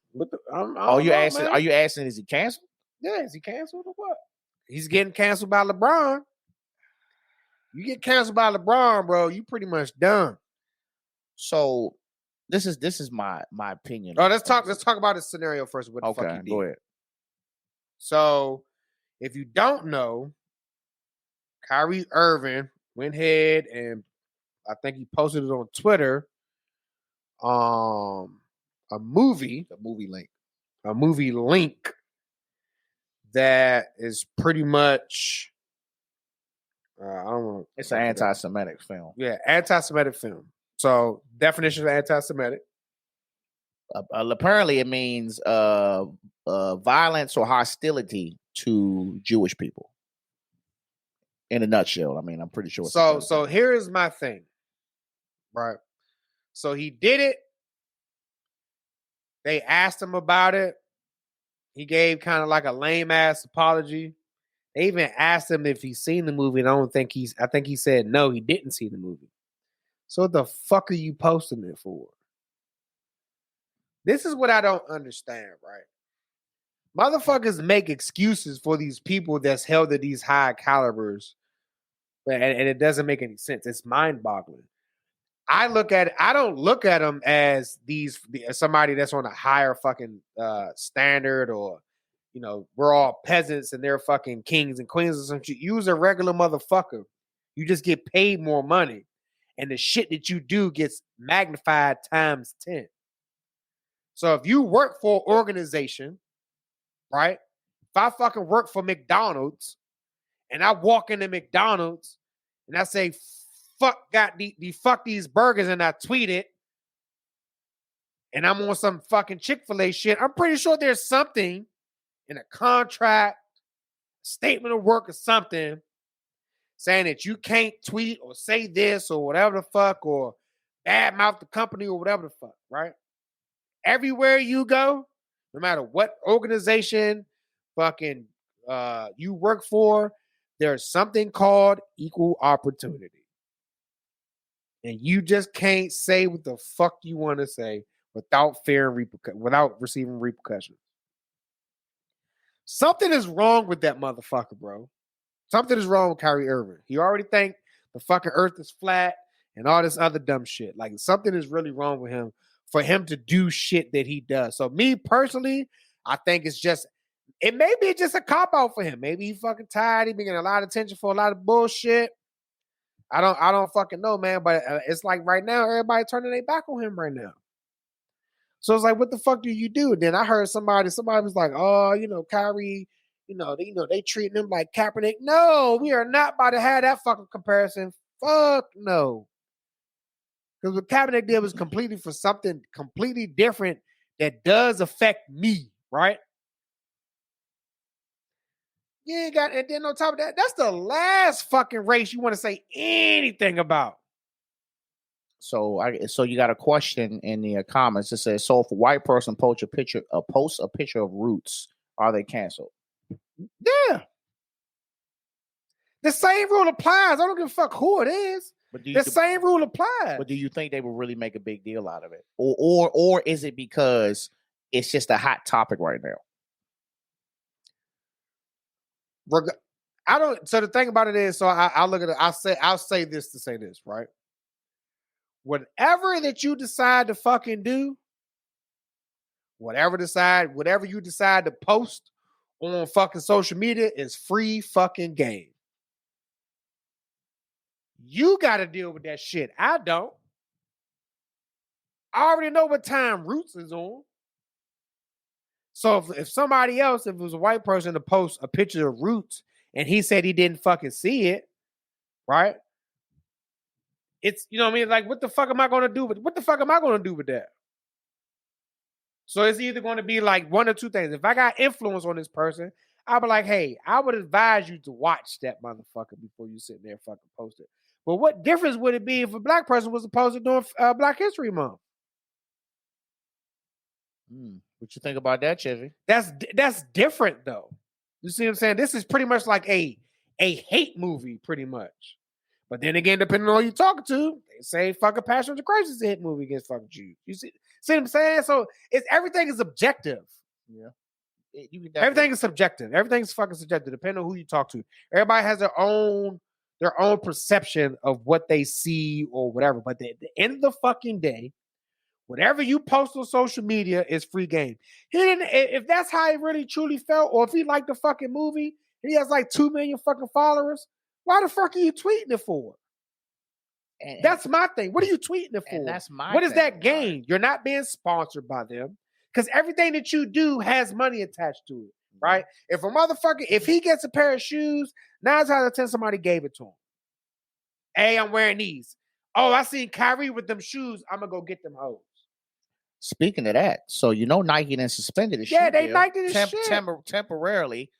Are you asking? Is he canceled? Yeah, is he canceled or what? He's getting canceled by LeBron. You get canceled by LeBron, bro, you pretty much done. So this is my opinion. Oh, let's talk about this scenario first. What the fuck he did. Go ahead. So if you don't know, Kyrie Irving went ahead and I think he posted it on Twitter. A movie link that is pretty much I don't know. It's an anti-Semitic film. Yeah, anti-Semitic film. So definition of anti-Semitic. Apparently, it means violence or hostility to Jewish people. In a nutshell, I mean, I'm pretty sure. So here is my thing, right? So he did it. They asked him about it. He gave kind of like a lame ass apology. They even asked him if he's seen the movie, and I think he said no, he didn't see the movie. So what the fuck are you posting it for? This is what I don't understand, right? Motherfuckers make excuses for these people that's held at these high calibers, and it doesn't make any sense. It's mind-boggling. I don't look at them as somebody that's on a higher fucking standard, or we're all peasants and they're fucking kings and queens or some shit. You's a regular motherfucker. You just get paid more money, and the shit that you do gets magnified times 10. So if you work for an organization, right? If I fucking work for McDonald's and I walk into McDonald's and I say, fuck these burgers, and I tweet it, and I'm on some fucking Chick-fil-A shit, I'm pretty sure there's something in a contract, statement of work or something saying that you can't tweet or say this or whatever the fuck, or badmouth the company or whatever the fuck, right? Everywhere you go, no matter what organization fucking you work for, there's something called equal opportunity. And you just can't say what the fuck you want to say without without receiving repercussions. Something is wrong with that motherfucker, bro. Something is wrong with Kyrie Irving. He already think the fucking earth is flat and all this other dumb shit. Like, something is really wrong with him for him to do shit that he does. So me personally, I think it may be just a cop-out for him. Maybe he fucking tired. He been getting a lot of attention for a lot of bullshit. I don't fucking know, man. But it's like right now, everybody turning their back on him right now. So it's like, what the fuck do you do? And then I heard somebody was like, oh, Kyrie, they treating him like Kaepernick. No, we are not about to have that fucking comparison. Fuck no. Because what Kaepernick did was completely for something completely different that does affect me, right? You ain't got, and then on top of that, that's the last fucking race you want to say anything about. So you got a question in the comments. It says, so if a white person posts a picture of Roots, are they canceled? Yeah. The same rule applies. I don't give a fuck who it is. But the same rule applies. But do you think they will really make a big deal out of it? Or is it because it's just a hot topic right now? So the thing about it is, so I'll look at it. I'll say this to say this, right? Whatever that you decide to fucking do, whatever you decide to post on fucking social media is free fucking game. You got to deal with that shit. I don't. I already know what time Roots is on. So if somebody else, if it was a white person to post a picture of Roots and he said he didn't fucking see it, right? It's, you know what I mean? Like, what the fuck am I going to do with that? So it's either going to be like one or two things. If I got influence on this person, I'll be like, hey, I would advise you to watch that motherfucker before you sit there and fucking post it. But what difference would it be if a black person was supposed to do Black History Month? What you think about that, Chevy? That's different, though. You see what I'm saying? This is pretty much like a hate movie, pretty much. But then again, depending on who you're talking to, they say fucking Passion of the Christ is a hit movie against fucking Jews. You see what I'm saying? So everything is objective. Yeah. Everything is subjective. Everything's fucking subjective, depending on who you talk to. Everybody has their own perception of what they see or whatever. But at the end of the fucking day, Whatever you post on social media is free game. He didn't. If that's how he really truly felt, or if he liked the fucking movie and he has like 2 million fucking followers, why the fuck are you tweeting it for? That's my thing. What are you tweeting it for? And that's my What is thing, that gain? right? You're not being sponsored by them because everything that you do has money attached to it, right? If a motherfucker, if he gets a pair of shoes, 9 times out of 10 somebody gave it to him. Hey, I'm wearing these. Oh, I seen Kyrie with them shoes. I'm gonna go get them hoes. Speaking of that, so Nike then suspended his Yeah, shoe they deal Nike his shit. temporarily.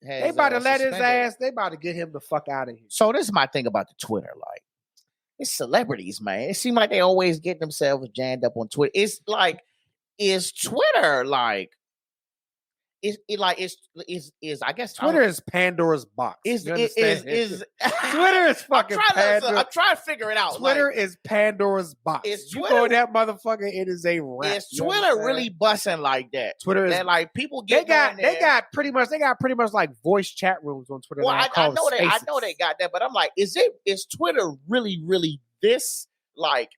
They about to let his ass. They about to get him the fuck out of here. So this is my thing about the Twitter. Like, it's celebrities, man. It seems like they always get themselves jammed up on Twitter. It's like, is Twitter like? Is I guess Twitter is Pandora's box. Is Twitter is fucking Pandora. I'm trying to figure it out. Twitter is Pandora's box. Is you go in that motherfucker, it is a wrap. Is Twitter really busting like that? Twitter is that, like people get they got pretty much like voice chat rooms on Twitter. Well, I know they got that, but I'm like, is Twitter really this like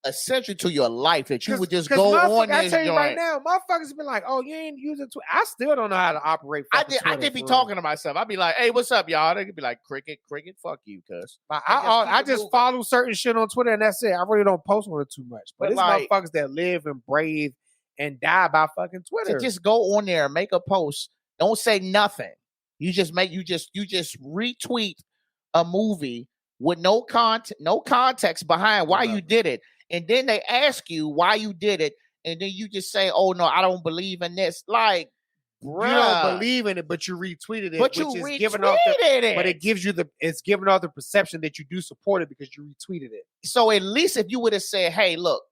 essential to your life that you would just go on this I tell you joint? right now, motherfuckers been like, oh, you ain't using Twitter. I still don't know how to operate. I did be talking to myself. I'd be like, hey, what's up, y'all? They could be like, cricket, fuck you, cuz. I just follow certain shit on Twitter and that's it. I really don't post on it too much. But it's like, motherfuckers that live and breathe and die by fucking Twitter. To just go on there and make a post. Don't say nothing. You just retweet a movie with no context behind why you did it. And then they ask you why you did it, and then you just say, "Oh no, I don't believe in this." Like, bruh, you don't believe in it, but you retweeted it. But it gives you it's giving off the perception that you do support it because you retweeted it. So at least if you would have said, "Hey, look,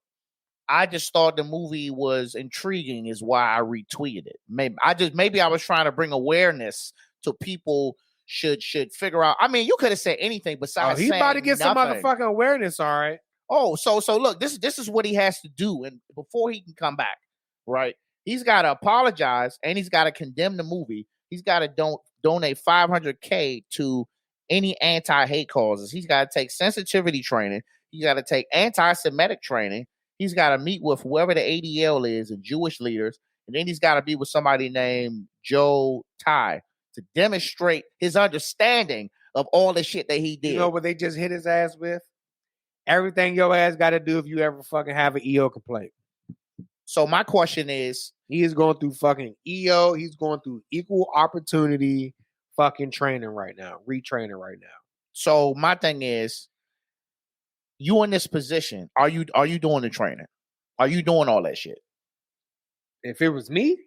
I just thought the movie was intriguing," is why I retweeted it. Maybe I was trying to bring awareness to people. Should figure out. I mean, you could have said anything besides. He's about to get nothing. some motherfucking awareness. All right. Oh, so look, this is what he has to do, and before he can come back, right? He's got to apologize, and he's got to condemn the movie. He's got to donate $500K to any anti-hate causes. He's got to take sensitivity training. He's got to take anti-Semitic training. He's got to meet with whoever the ADL is and Jewish leaders, and then he's got to be with somebody named Joe Ty to demonstrate his understanding of all the shit that he did. You know what they just hit his ass with? Everything your ass got to do if you ever fucking have an EO complaint. So my question is, he is going through fucking EO. He's going through equal opportunity fucking training right now, retraining right now. So my thing is, you in this position, are you doing the training? Are you doing all that shit? If it was me,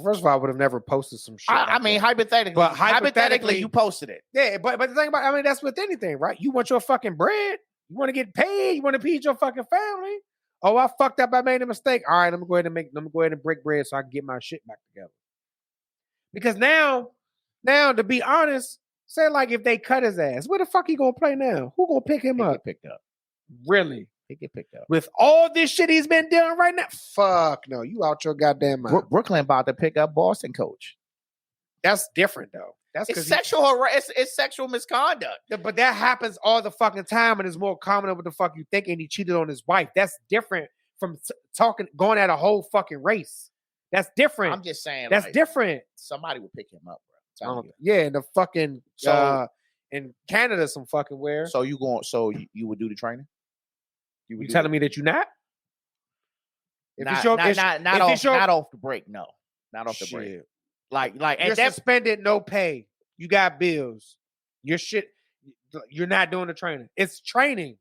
first of all, I would have never posted some shit. I mean, hypothetically, you posted it. Yeah, but the thing about, that's with anything, right? You want your fucking bread. You want to get paid. You want to feed your fucking family. Oh, I fucked up. I made a mistake. All right, let me go ahead and break bread so I can get my shit back together. Because now, to be honest, say like if they cut his ass, where the fuck he gonna play now? Who gonna pick him up? Get picked up. Really? He get picked up. With all this shit he's been doing right now? Fuck no. You out your goddamn mind. Brooklyn about to pick up Boston coach. That's different though. It's sexual misconduct. But that happens all the fucking time and it's more common than what the fuck you think, and he cheated on his wife. That's different from going at a whole fucking race. That's different. I'm just saying. That's different. Somebody would pick him up, bro. Yeah, in the fucking in Canada some fucking where. So you would do the training? You telling me that you're not? Not off the break. No, not off the break. Like you're suspended, no pay. You got bills. Your shit. You're not doing the training. It's training.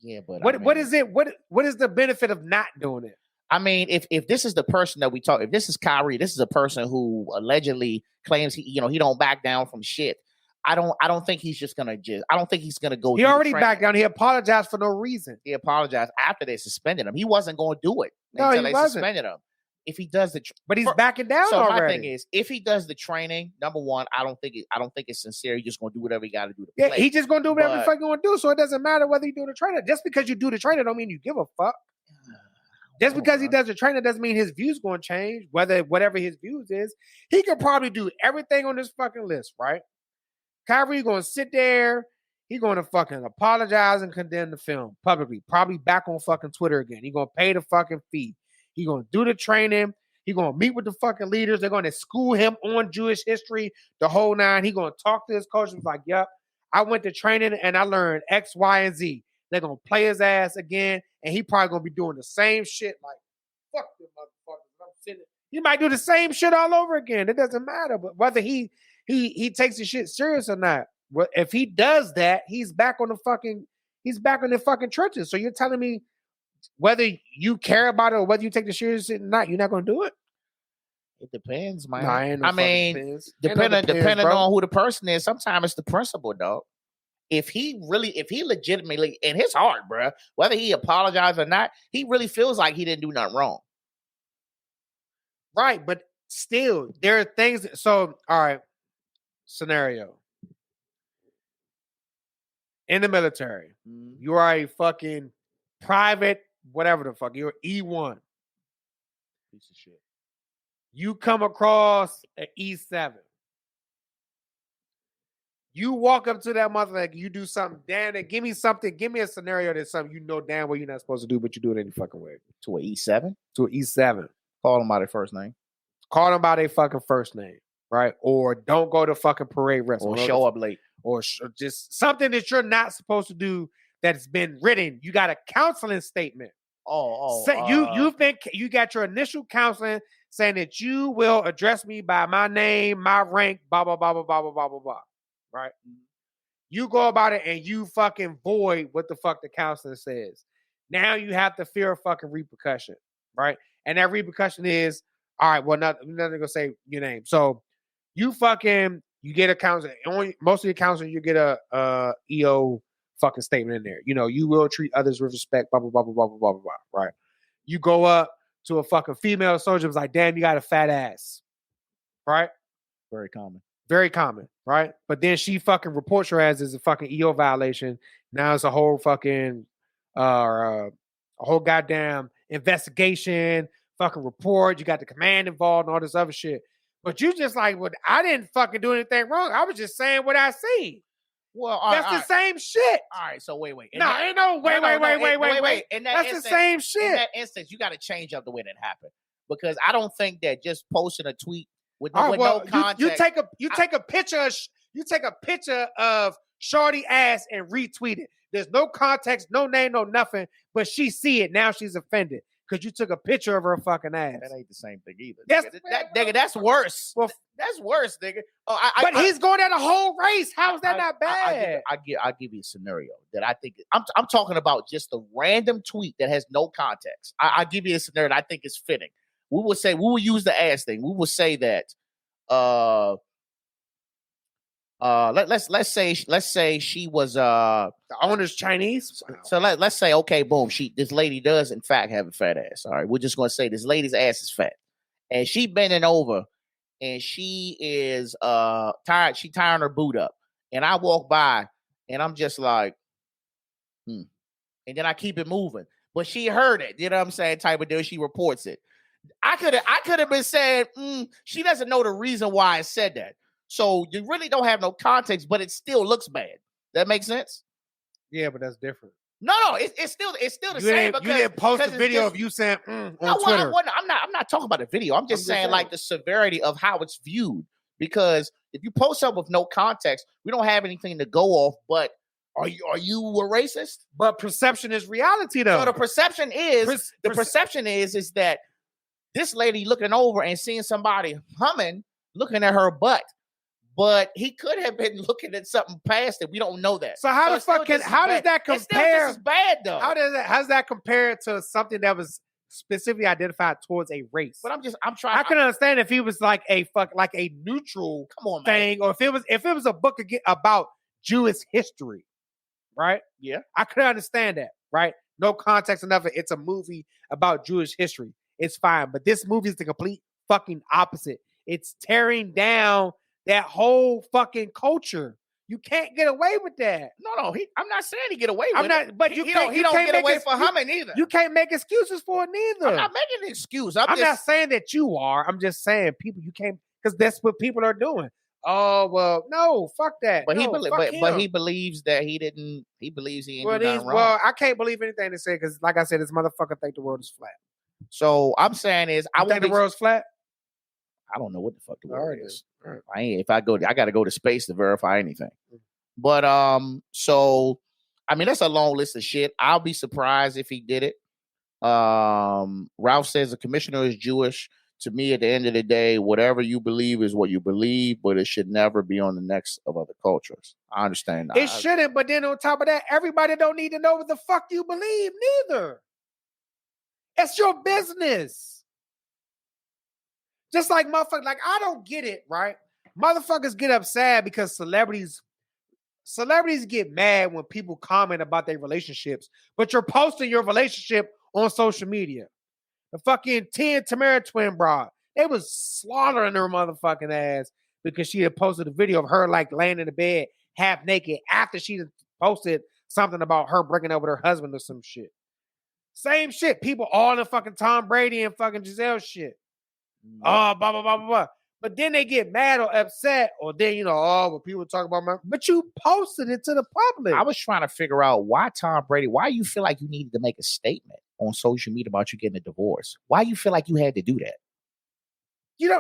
Yeah, but what is it? What is the benefit of not doing it? I mean, if this is the person that we talk, if this is Kyrie, this is a person who allegedly claims he don't back down from shit. I don't think he's just gonna I don't think he's gonna go. He already backed down. He apologized for no reason. He apologized after they suspended him. He wasn't going to do it until they suspended him. If he does but he's backing down already. My thing is, if he does the training, number one, I don't think it's sincere. He's just gonna do whatever he got to do to play. Yeah, he's just gonna do whatever the fuck you want to do. So it doesn't matter whether you do the training. Just because you do the training, don't mean you give a fuck. Just because he does the training doesn't mean his views going to change. Whatever his views is, he could probably do everything on this fucking list, right? Kyrie going to sit there He going to fucking apologize and condemn the film publicly. Probably back on fucking Twitter again. He going to pay the fucking fee. He going to do the training. He going to meet with the fucking leaders. They're going to school him on Jewish history, the whole nine. He going to talk to his coach. He's like, yep, I went to training and I learned X, Y, and Z. They're going to play his ass again. And he probably going to be doing the same shit. Like, fuck them motherfuckers. I'm sitting. He might do the same shit all over again. It doesn't matter. But whether he takes the shit serious or not, well, if he does that, he's back on the fucking trenches. So you're telling me whether you care about it or whether you take the serious or not, you're not going to do it? It depends, man. Nah, Depending on who the person is, sometimes it's the principle, dog. If he legitimately, in his heart, bro, whether he apologized or not, he really feels like he didn't do nothing wrong. Right, but still, there are things. So, all right, scenario. In the military, you are a fucking private, whatever the fuck, you're E1. Piece of shit. You come across an E7. You walk up to that motherfucker, you do something, damn it, give me a scenario that's something you know damn well you're not supposed to do, but you do it any fucking way. To an E7? To an E7. Call them by their first name. Call them by their fucking first name, right? Or don't go to fucking parade restaurant. Or show up late. Or just something that you're not supposed to do that's been written. You got a counseling statement. You got your initial counseling saying that you will address me by my name, my rank, blah, blah, blah, blah, blah, blah, blah, blah, blah. Right? You go about it and you fucking void what the fuck the counselor says. Now you have to fear a fucking repercussion, right? And that repercussion is, all right, well, I'm not gonna say your name. So you get a counselor. Most of the counselors, you get a EO fucking statement in there. You know, you will treat others with respect, blah, blah, blah, blah, blah, blah, blah, blah, right? You go up to a fucking female soldier, was like, damn, you got a fat ass, right? Very common. Very common, right? But then she fucking reports your ass as a fucking EO violation. Now it's a whole fucking, a whole goddamn investigation, fucking report. You got the command involved and all this other shit. But you just like, well, I didn't fucking do anything wrong. I was just saying what I seen. Well, that's the same shit. All right, so wait. Ain't no wait. That's the same shit. In that instance, you got to change up the way that happened, because I don't think that just posting a tweet with no context. You take a picture of shorty ass and retweet it. There's no context, no name, no nothing, but she see it. Now she's offended because you took a picture of her fucking ass. That ain't the same thing either. That's worse. Well, that's worse, nigga. But he's going down the whole race. How's that not bad? I'll give you a scenario that I think I'm talking about, just a random tweet that has no context. I'll give you a scenario that I think is fitting. We will use the ass thing. We will say that let's say she was the owner's Chinese. So let's say, okay, boom, this lady does in fact have a fat ass. All right, we're just gonna say this lady's ass is fat, and she bending over, and she is tired. She tying her boot up, and I walk by, and I'm just like, and then I keep it moving. But she heard it, you know what I'm saying? Type of deal. She reports it. I could have been saying, she doesn't know the reason why I said that. So you really don't have no context, but it still looks bad. That makes sense? Yeah, but that's different. No, it's still the same. You didn't post a video of you saying on Twitter. I'm not talking about the video. I'm just saying like the severity of how it's viewed. Because if you post something with no context, we don't have anything to go off. But are you a racist? But perception is reality, though. So the perception is is that this lady looking over and seeing somebody humming, looking at her butt. But he could have been looking at something past it. We don't know that. So how does that compare? It's still just as bad, though. How does that compare to something that was specifically identified towards a race? But I'm trying. I can understand if he was like a neutral thing, or if it was a book about Jewish history, right? Yeah, I could understand that, right? No context or nothing. It's a movie about Jewish history. It's fine. But this movie is the complete fucking opposite. It's tearing down that whole fucking culture. You can't get away with that. No. I'm not saying he get away with it. But he don't get away for humming either. You can't make excuses for it neither. I'm not making an excuse. I'm not saying that you are. I'm just saying people, you can't, because that's what people are doing. Oh well, no, fuck that. But no, fuck him. he believes that he didn't. He believes he ain't Well, do nothing wrong. well, I can't believe anything they say because, like I said, this motherfucker think the world is flat. So I'm saying is, I think the world's flat. I don't know what the fuck the world is. Right. I ain't. If I go, I got to go to space to verify anything. But so I mean, that's a long list of shit. I'll be surprised if he did it. Ralph says the commissioner is Jewish. To me, at the end of the day, whatever you believe is what you believe, but it should never be on the necks of other cultures. I understand that. It shouldn't, but then on top of that, everybody don't need to know what the fuck you believe, neither. It's your business. Just like motherfuckers, like I don't get it, right? Motherfuckers get upset because celebrities get mad when people comment about their relationships, but you're posting your relationship on social media. The fucking Tia and Tamara twin broad, they was slaughtering her motherfucking ass because she had posted a video of her like laying in the bed half naked after she posted something about her breaking up with her husband or some shit. Same shit. People all in the fucking Tom Brady and fucking Giselle shit. Oh, blah, blah, blah, blah, blah. But then they get mad or upset, or then, well, people talk about my... But you posted it to the public. I was trying to figure out why Tom Brady, why you feel like you needed to make a statement on social media about you getting a divorce. Why you feel like you had to do that?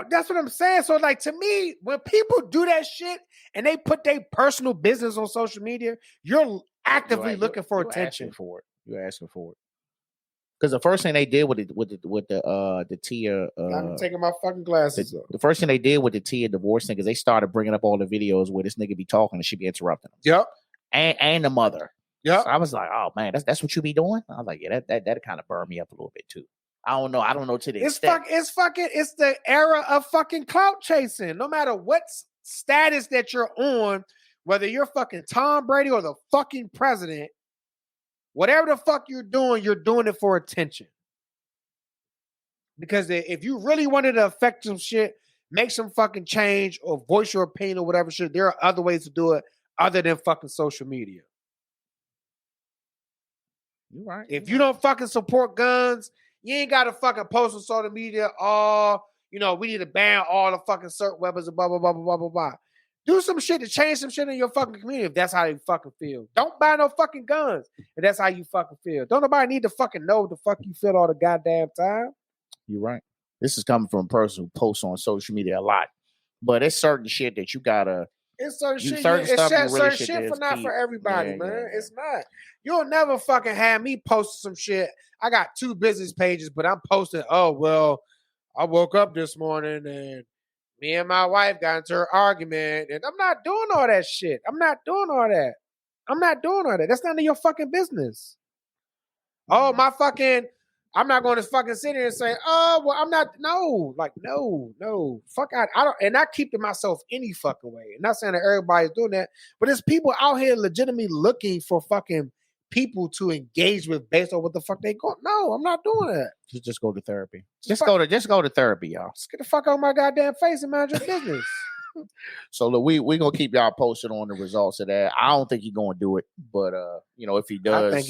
That's what I'm saying. So, like, to me, when people do that shit and they put their personal business on social media, you're actively looking for attention. You're asking for it. Because the first thing they did with the Tia, I'm taking my fucking glasses off. The first thing they did with the Tia divorce thing is they started bringing up all the videos where this nigga be talking and she be interrupting him. Yep. And the mother. Yep. So I was like, oh man, that's what you be doing. I was like, yeah, that kind of burned me up a little bit too. I don't know to the extent. It's the era of fucking clout chasing. No matter what status that you're on, whether you're fucking Tom Brady or the fucking president. Whatever the fuck you're doing it for attention. Because if you really wanted to affect some shit, make some fucking change or voice your opinion or whatever shit, there are other ways to do it other than fucking social media. You're right. If you don't fucking support guns, you ain't got to fucking post on social media, we need to ban all the fucking certain weapons and blah, blah, blah, blah, blah, blah, blah. Do some shit to change some shit in your fucking community if that's how you fucking feel. Don't buy no fucking guns if that's how you fucking feel. Don't nobody need to fucking know what the fuck you feel all the goddamn time. You're right. This is coming from a person who posts on social media a lot. But it's certain shit that you gotta... It's certain shit. Certain shit for not for everybody, man. Yeah. It's not. You'll never fucking have me post some shit. I got 2 business pages, but I'm posting, I woke up this morning and me and my wife got into an argument, and I'm not doing all that shit. I'm not doing all that. That's none of your fucking business. Oh, I'm not going to fucking sit here and say, I'm not. No. Fuck out. I don't, and I keep to myself any fucking way. I'm not saying that everybody's doing that, but there's people out here legitimately looking for fucking people to engage with based on what the fuck they go. No, I'm not doing that. Just go to therapy. Just go to therapy, y'all. Just get the fuck out of my goddamn face and mind your business. So look, we gonna keep y'all posted on the results of that. I don't think he's gonna do it, but if he does, I think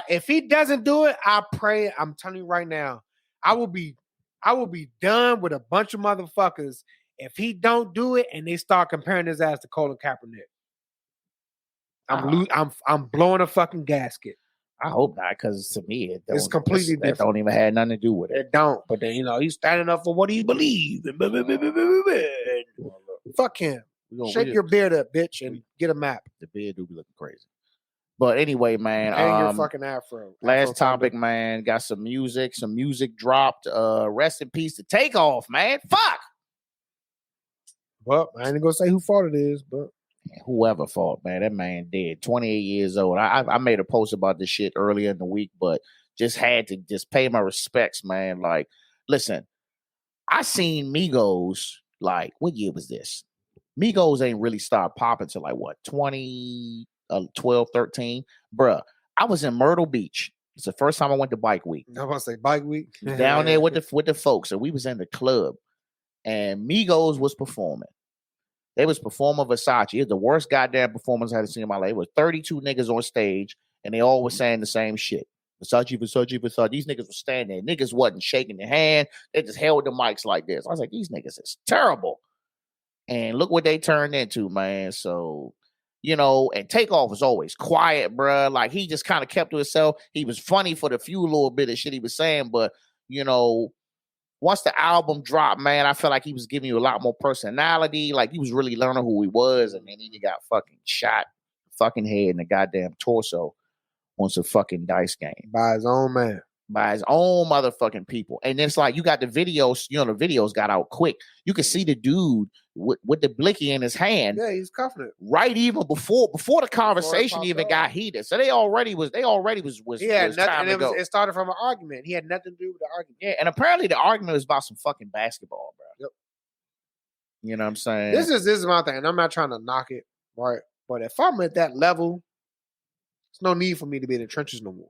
if he doesn't do it, I pray. I'm telling you right now, I will be done with a bunch of motherfuckers if he don't do it and they start comparing his ass to Colin Kaepernick. I'm blowing a fucking gasket. I hope not, because to me it's completely different. That don't even have nothing to do with it. It don't. But then he's standing up for what he believes. Fuck him. Shake your beard up, bitch, and get a map. The beard do be looking crazy. But anyway, man. And your fucking afro. Last topic, man. Got some music. Some music dropped. Rest in peace to Takeoff, man. Fuck. Well, I ain't gonna say who fault it is, but whoever fault, man. That man dead. 28 years old. I made a post about this shit earlier in the week, but just had to just pay my respects, man. Like, listen, I seen Migos, like, what year was this? Migos ain't really started popping till like what, 2012, 13? Bruh, I was in Myrtle Beach. It's the first time I went to Bike Week. I want to say Bike Week. Down there with the folks. And we was in the club. And Migos was performing. They was performing Versace. It was the worst goddamn performance I had seen in my life. It was 32 niggas on stage, and they all were saying the same shit. Versace, Versace, Versace. These niggas were standing there. Niggas wasn't shaking their hand. They just held the mics like this. I was like, these niggas is terrible. And look what they turned into, man. So, and Takeoff was always quiet, bruh. Like, he just kind of kept to himself. He was funny for the few little bit of shit he was saying, but, once the album dropped, man, I felt like he was giving you a lot more personality. Like, he was really learning who he was, and then he got fucking shot, fucking head in the goddamn torso on some fucking dice game. By his own man. By his own motherfucking people. And it's like, you got the videos, the videos got out quick. You can see the dude with the blicky in his hand. Yeah, he's cuffing it. Right, even before the conversation even got heated. So they already was yeah, was time to go. It started from an argument. He had nothing to do with the argument. Yeah, and apparently the argument was about some fucking basketball, bro. Yep. You know what I'm saying? This is my thing, and I'm not trying to knock it, right? But if I'm at that level, there's no need for me to be in the trenches no more.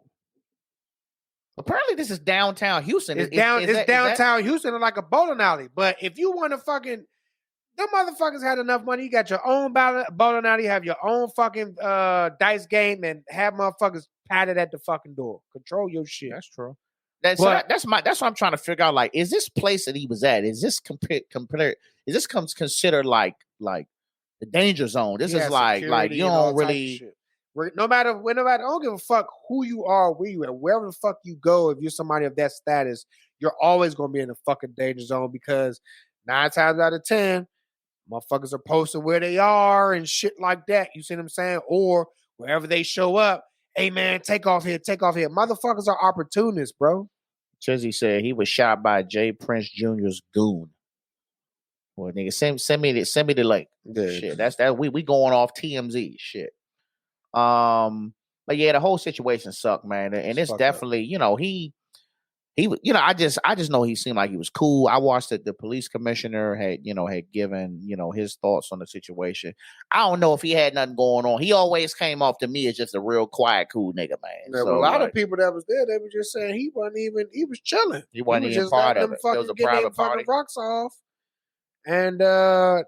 Apparently, this is downtown Houston. It's downtown Houston, like a bowling alley. But if you want to fucking, them motherfuckers had enough money. You got your own bowling alley, have your own fucking dice game, and have motherfuckers patted at the fucking door. Control your shit. That's true. That's what I'm trying to figure out. Like, is this place that he was at? Is this compared? Is this considered like the danger zone? This is like you don't really. No matter, I don't give a fuck who you are, where you at, wherever the fuck you go. If you're somebody of that status, you're always gonna be in the fucking danger zone because 9 times out of 10, motherfuckers are posting where they are and shit like that. You see what I'm saying? Or wherever they show up, hey man, take off here. Motherfuckers are opportunists, bro. Chizzy said he was shot by Jay Prince Jr.'s goon. Well, nigga, send me the link. Yeah. Shit, that's that. We going off TMZ shit. But yeah, the whole situation sucked, man. And it's definitely, he I just know he seemed like he was cool. I watched that the police commissioner had given, his thoughts on the situation. I don't know if he had nothing going on. He always came off to me as just a real quiet, cool nigga, man. Yeah, so, a lot of people that was there, they were just saying he was chilling. He wasn't even part of it. It was a private party. Rocks off. And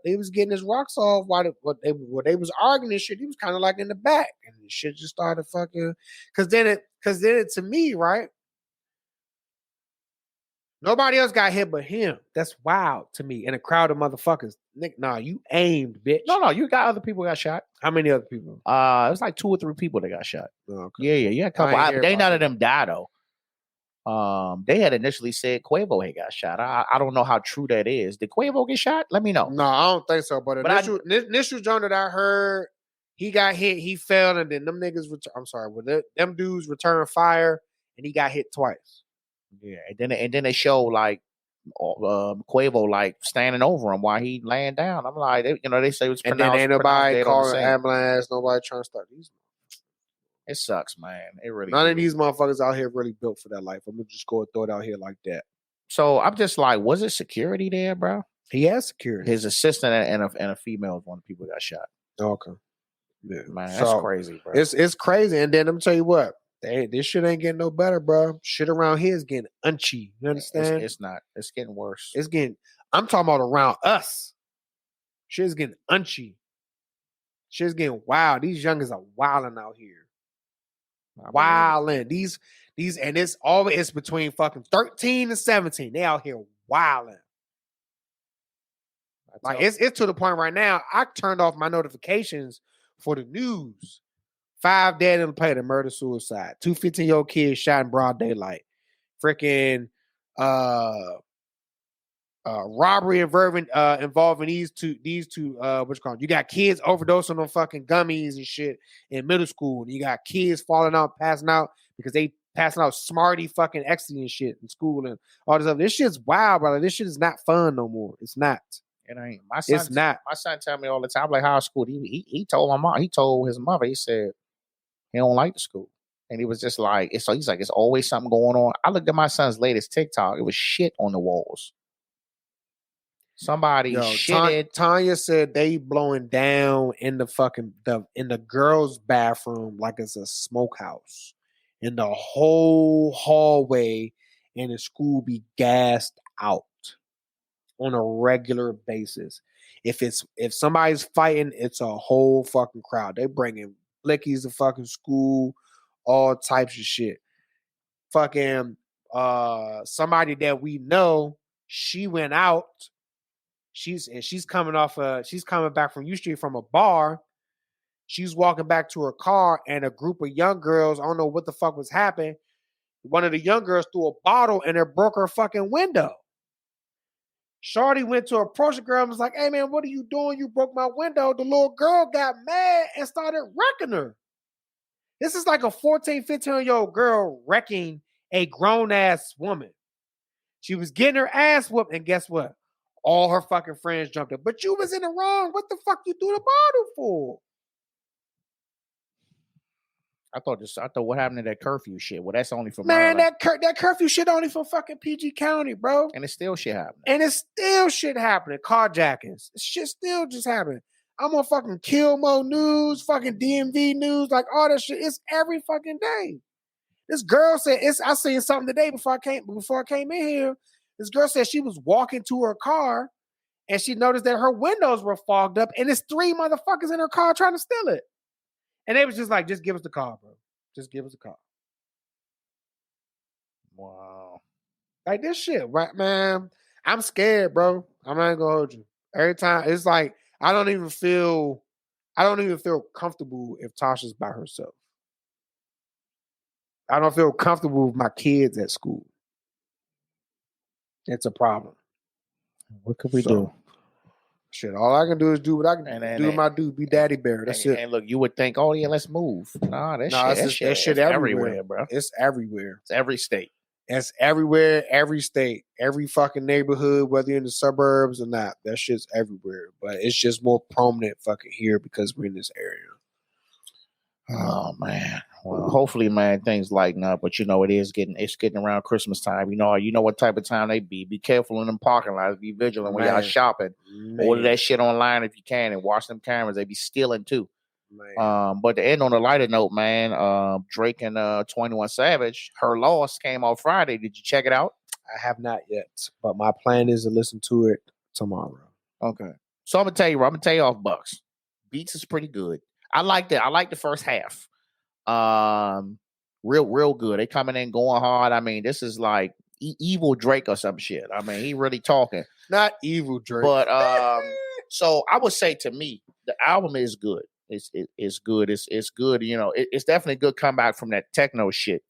he was getting his rocks off while they was arguing and shit. He was kind of like in the back, and the shit just started fucking. Because then it to me, right? Nobody else got hit but him. That's wild to me. In a crowd of motherfuckers, Nick, nah, you aimed, bitch. No, you got other people got shot. How many other people? It was like 2 or 3 people that got shot. Oh, okay. Yeah, a couple. They none of them died though. They had initially said Quavo had got shot. I don't know how true that is. Did Quavo get shot? Let me know. No, I don't think so. But initial joint that I heard, he got hit, he fell, and then them niggas them dudes returned fire, and he got hit twice. Yeah, and then they show like Quavo like standing over him while he laying down. I'm like, they say it's pronounced. And then ain't nobody calling an ambulance, nobody trying to start these. It sucks, man. It really. None of these motherfuckers out here really built for that life. I'm gonna just go and throw it out here like that. So I'm just like, was it security there, bro? He has security. His assistant and a female is one of the people that got shot. Okay, yeah, man, that's crazy, bro. It's crazy. And then I'm tell you what, this shit ain't getting no better, bro. Shit around here is getting unchy. You understand? It's not. It's getting worse. I'm talking about around us. Shit's getting unchy. Shit's getting wild. These youngins are wilding out here. Wilding. These and it's between fucking 13 and 17. They out here wilding. Like it's to the point right now. I turned off my notifications for the news. 5 dead in the play of murder suicide. 2 15-year-old kids shot in broad daylight. Freaking robbery involving these two what you call them? You got kids overdosing on fucking gummies and shit in middle school, and you got kids falling out, passing out because they passing out Smarty fucking ecstasy and shit in school and all this stuff. This shit's wild, brother. This shit is not fun no more. It's not. It ain't. My son tell me all the time, like, how school. He told my mom. He told his mother. He said he don't like the school. And he was just like, he's like, it's always something going on. I looked at my son's latest TikTok. It was shit on the walls. Somebody shitted. Tanya said they blowing down in the girls' bathroom like it's a smokehouse. And the whole hallway in the school be gassed out on a regular basis. If somebody's fighting, it's a whole fucking crowd. They bringing blickies to fucking school, all types of shit. Fucking somebody that we know, she went out She's coming back from U Street from a bar. She's walking back to her car, and a group of young girls, I don't know what the fuck was happening. One of the young girls threw a bottle and it broke her fucking window. Shorty went to approach the girl and was like, hey man, what are you doing? You broke my window. The little girl got mad and started wrecking her. This is like a 14, 15-year-old girl wrecking a grown-ass woman. She was getting her ass whooped, and guess what? All her fucking friends jumped up. But you was in the wrong. What the fuck you threw the bottle for? I thought what happened to that curfew shit? Well, that's only for Man, Maryland. that curfew shit only for fucking PG County, bro. And it's still shit happening. Carjackings. Shit still just happening. I'm on fucking Kilmo News, fucking DMV News, like all that shit. It's every fucking day. This girl said, I seen something today before I came in here. This girl said she was walking to her car and she noticed that her windows were fogged up and there's 3 motherfuckers in her car trying to steal it. And they was just like, just give us the car, bro. Just give us the car. Wow. Like this shit, right, man? I'm scared, bro. I'm not gonna hold you. Every time, it's like, I don't even feel comfortable if Tasha's by herself. I don't feel comfortable with my kids at school. It's a problem. What could we do? Shit, all I can do is do what I can do. My dude, be daddy bear. That's it. And look, you would think, oh yeah, let's move. That shit everywhere, bro. It's everywhere. It's every state. It's everywhere, every state, every fucking neighborhood, whether you're in the suburbs or not. That shit's everywhere. But it's just more prominent fucking here because we're in this area. Oh man. Well, hopefully, man, things lighten up. But it's getting around Christmas time. You know what type of time they be. Be careful in them parking lots. Be vigilant when y'all shopping. Order that shit online if you can and watch them cameras. They be stealing too. But to end on a lighter note, man, Drake and 21 Savage, her loss came out Friday. Did you check it out? I have not yet, but my plan is to listen to it tomorrow. Okay. So I'm gonna tell you off Bucks. Beats is pretty good. I like that. I like the first half. Real good. They coming in going hard. I mean, this is like evil Drake or some shit. I mean, he really talking. Not evil Drake. But so I would say to me, the album is good. It's good. It's good. It's definitely a good comeback from that techno shit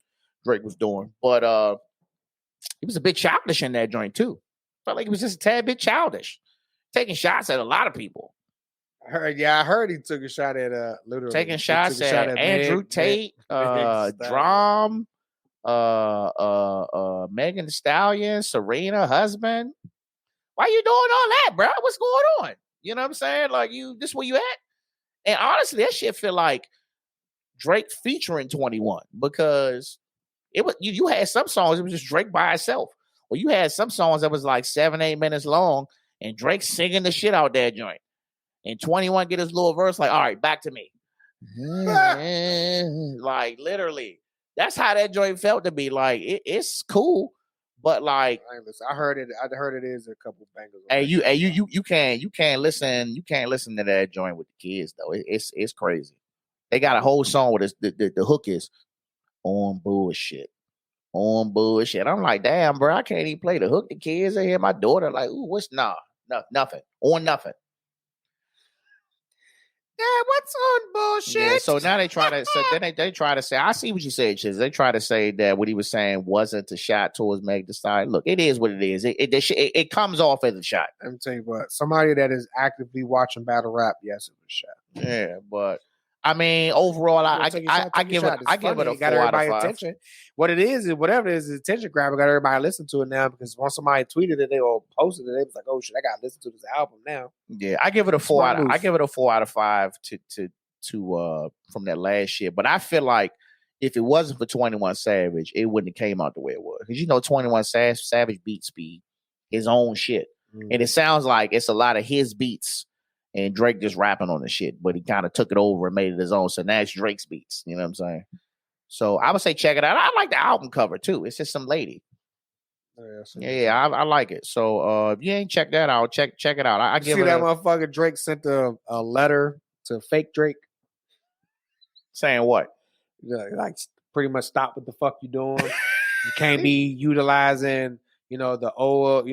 Drake was doing. But he was a bit childish in that joint too. Felt like he was just a tad bit childish, taking shots at a lot of people. I heard he took a shot at literally taking shots at Andrew Tate, Drum, Megan Thee Stallion, Serena, husband. Why you doing all that, bro? What's going on? You know what I'm saying? Like this where you at? And honestly, that shit feel like Drake featuring 21 because it was you had some songs, it was just Drake by itself. Well, you had some songs that was like 7-8 minutes long and Drake singing the shit out that joint. And 21 get his little verse like, all right, back to me. Like literally. That's how that joint felt to me. Like it's cool, but like I heard it is a couple bangers. You can't listen to that joint with the kids though. It's crazy. They got a whole song with the hook is on bullshit. On bullshit. I'm like, damn, bro, I can't even play the hook. The kids are here. My daughter like, ooh, what's nothing. On nothing. Yeah, what's on bullshit? Yeah, so now they try to they try to say, I see what you said, Chiz. They try to say that what he was saying wasn't a shot towards Meg Thee Stallion. Look, it is what it is. It comes off as a shot. Let me tell you what, somebody that is actively watching battle rap, yes, it was a shot. Yeah, but I mean, overall, I give it a 4 out of 5. Attention. What it is, whatever it is, attention grabber. Got everybody listen to it now because once somebody tweeted it, they all posted it. They was like, "Oh shit, I got to listen to this album now." Yeah, I give it a 4 out of 5 to from that last year. But I feel like if it wasn't for 21 Savage, it wouldn't have came out the way it was. Because 21 Savage beat speed, his own shit, and it sounds like it's a lot of his beats. And Drake just rapping on the shit, but he kind of took it over and made it his own. So now it's Drake's beats. You know what I'm saying? So I would say check it out. I like the album cover too. It's just some lady. I like it. So if you ain't checked that out, check it out. I give it that motherfucker Drake sent a letter to fake Drake. Saying what? Like pretty much stop what the fuck you doing. You can't be utilizing, the old,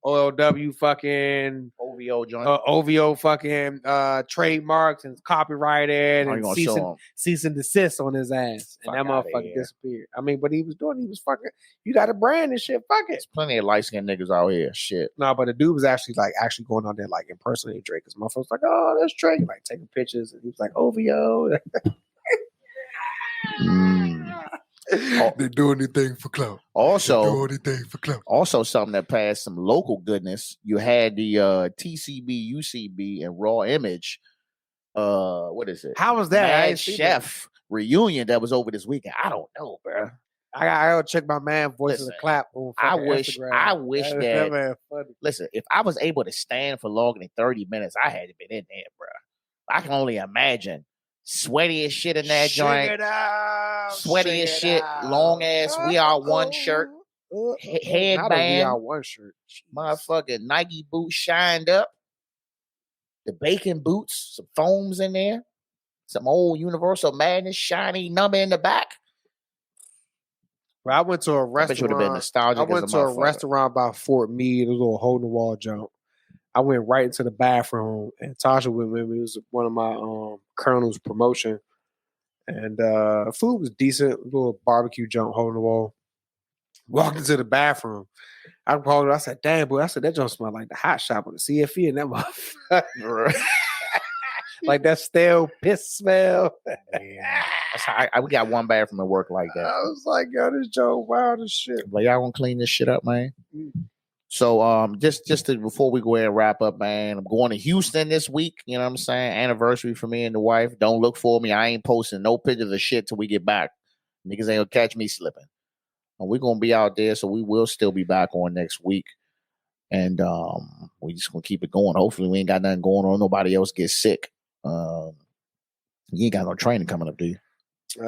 OLW fucking OVO joint. OVO fucking trademarks and copyrighted Oh, you and gonna show him? cease and desist on his ass. And Fuck that outta motherfucker here. disappeared. I mean, but he was fucking, you got a brand and shit, fuck it. There's plenty of light-skinned niggas out here. Shit. No, but the dude was actually going out there like impersonating Drake. Cause motherfuckers like, oh, that's Drake. Like taking pictures. And he was like, OVO. They do anything for clout. Also, anything for clout. Also, something that passed some local goodness. You had the TCB, UCB, and Raw Image. What is it? How was that? I Mad ain't seen Chef reunion that was over this weekend. I don't know, bro. I gotta check my man voices Listen, and clap on I fucking wish Instagram. that man funny. Listen, if I was able to stand for longer than 30 minutes, I had to been in there, bro. I can only imagine. Sweaty as shit in that joint. Sweaty as shit. Long ass We Are One shirt. Headband. Not a We Are One shirt. Motherfucking Nike boots shined up. The bacon boots. Some foams in there. Some old Universal Madness shiny number in the back. Bro, I went to a I bet you would have been restaurant. nostalgic. I went as to a restaurant by Fort Meade, a little hole in the wall jump. I went right into the bathroom, and Tasha went with me. It was one of my Colonel's promotion, and food was decent. A little barbecue jump, hole in the wall. Walked into the bathroom. I called her. I said, "Damn, boy!" I said, "That jump smelled like the hot shop with the CFE and that motherfucker." Like that stale piss smell. Yeah. That's how we got one bathroom at work like that. I was like, yo, this joke wild as shit. But y'all gonna clean this shit up, man. So just to, before we go ahead and wrap up, man, I'm going to Houston this week. You know what I'm saying? Anniversary for me and the wife. Don't look for me. I ain't posting no pictures of shit till we get back. Niggas ain't gonna catch me slipping. And we're gonna be out there, so we will still be back on next week. And we just gonna keep it going. Hopefully we ain't got nothing going on. Nobody else gets sick. You ain't got no training coming up, do you? The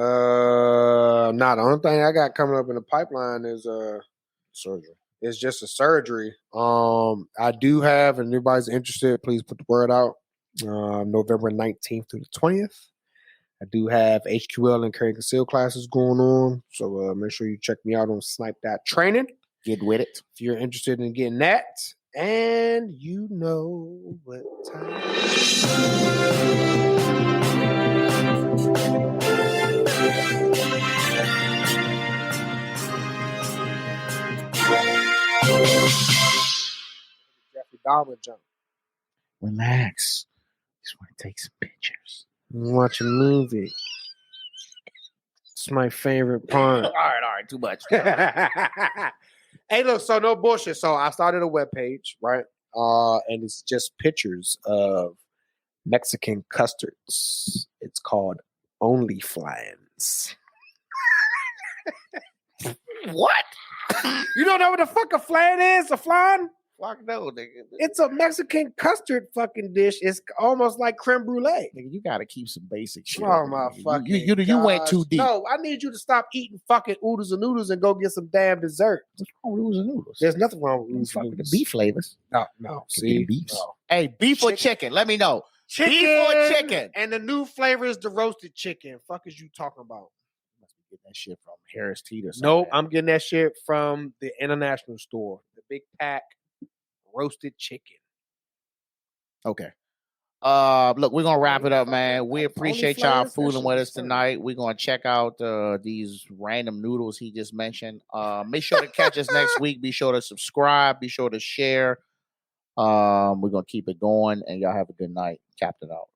only thing I got coming up in the pipeline is surgery. It's just a surgery. I do have, and everybody's interested, please put the word out. November 19th through the 20th. I do have HQL and Carry Conceal classes going on. So make sure you check me out on Snipe That Training. Get with it. If you're interested in getting that. And you know what time. Jeffrey Dahmer jump. Relax. Just want to take some pictures. Watch a movie. It's my favorite part. All right. Too much. Hey, look, so no bullshit. So I started a webpage, right? And it's just pictures of Mexican custards. It's called OnlyFlans. What? You don't know what the fuck a flan is? A flan? Fuck no, nigga. It's a Mexican custard fucking dish. It's almost like creme brulee. Nigga, you gotta keep some basic shit. Oh my fucking you went too deep. No, I need you to stop eating fucking oodles and noodles and go get some damn dessert. What's wrong with oodles and noodles? There's nothing wrong with oodles and The noodles. beef flavors. No. See, beefs. no. Hey, beef or chicken? Let me know. Chicken. Beef or chicken? And the new flavor is the roasted chicken. Fuck is you talking about? You must be getting that shit from Harris Teeter or something. Nope, I'm getting that shit from the international store. The big pack roasted chicken. Okay. Look, we're gonna wrap it up, man. We appreciate y'all fooling with us tonight. We're gonna check out these random noodles he just mentioned. Make sure to catch us next week. Be sure to subscribe. Be sure to share. We're gonna keep it going, and y'all have a good night. Captain out.